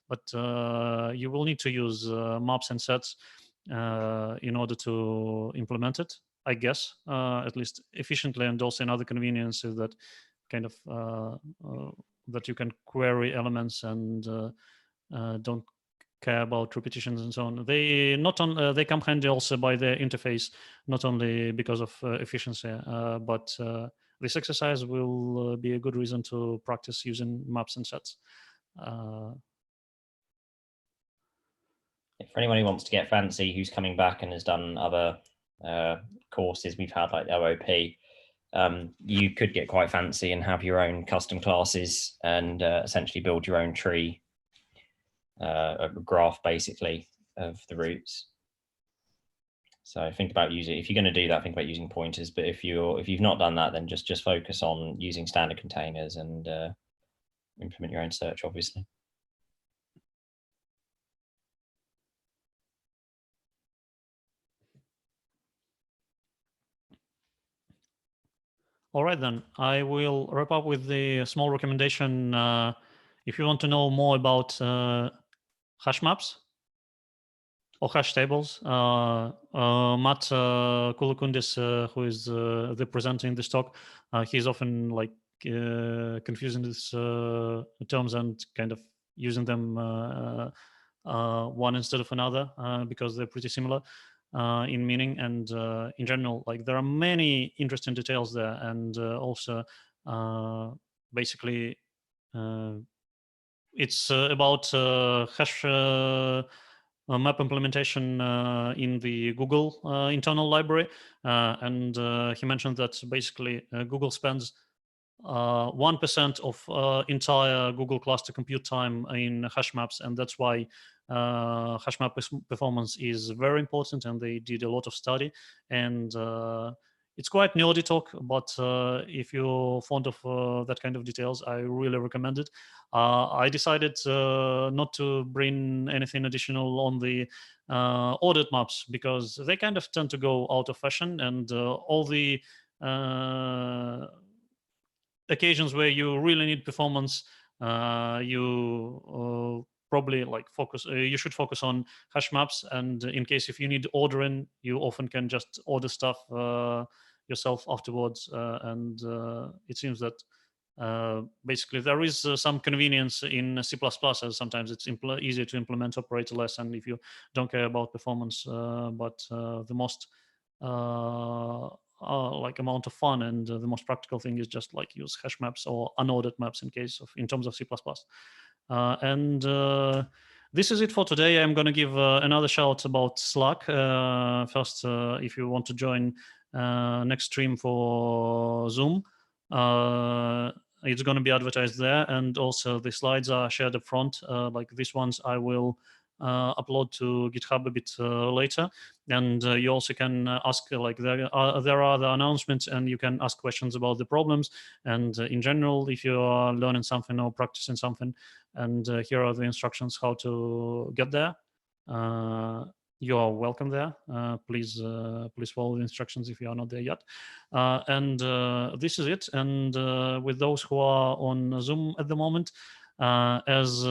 But you will need to use maps and sets in order to implement it, I guess, at least efficiently, and also in other conveniences that kind of that you can query elements and don't care about repetitions and so on. They they come handy also by their interface, not only because of efficiency, but this exercise will be a good reason to practice using maps and sets. For anyone who wants to get fancy, who's coming back and has done other courses we've had, like OOP, you could get quite fancy and have your own custom classes and essentially build your own tree, a graph basically of the routes. So think about using, if you're going to do that, think about using pointers. But if you've not done that, then just focus on using standard containers and implement your own search, obviously. All right, then I will wrap up with the small recommendation. If you want to know more about hash maps or hash tables, Matt Kulakundis, who is the presenter in this talk, he's often like confusing these terms and kind of using them one instead of another because they're pretty similar in meaning and in general. Like there are many interesting details there, and also basically it's about hash map implementation in the Google internal library, and he mentioned that basically Google spends 1% of entire Google cluster compute time in hash maps, and that's why hash map performance is very important, and they did a lot of study. And it's quite nerdy talk, but if you're fond of that kind of details, I really recommend it. I decided not to bring anything additional on the ordered maps because they kind of tend to go out of fashion, and all the occasions where you really need performance, you probably like focus. You should focus on hash maps, and in case if you need ordering, you often can just order stuff yourself afterwards. And it seems that basically there is some convenience in C++, as sometimes it's easier to implement operatorless, and if you don't care about performance, but the most like amount of fun and the most practical thing is just like use hash maps or unordered maps in terms of C++. And this is it for today. I'm going to give another shout about Slack. First, if you want to join next stream for Zoom, it's going to be advertised there, and also the slides are shared up front. Like these ones I will upload to GitHub a bit later, and you also can ask, like there are the announcements, and you can ask questions about the problems, and in general, if you are learning something or practicing something, and here are the instructions how to get there. You are welcome there. Please follow the instructions if you are not there yet. And this is it. And with those who are on Zoom at the moment, as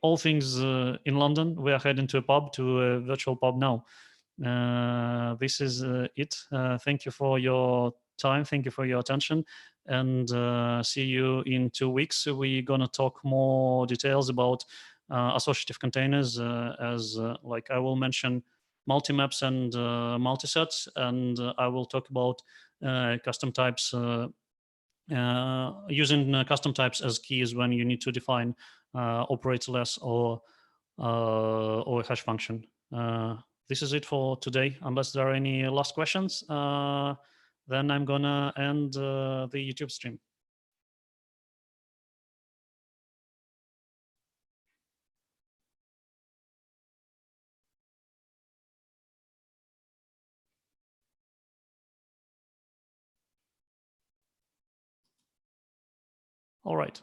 all things in London, we are heading to a virtual pub now. This is it. Thank you for your time. Thank you for your attention, and see you in 2 weeks. We're gonna talk more details about associative containers, as like I will mention multi-maps and multi-sets, and I will talk about custom types, using custom types as keys when you need to define operatorless or a hash function. This is it for today. Unless there are any last questions, then I'm gonna end the YouTube stream. All right.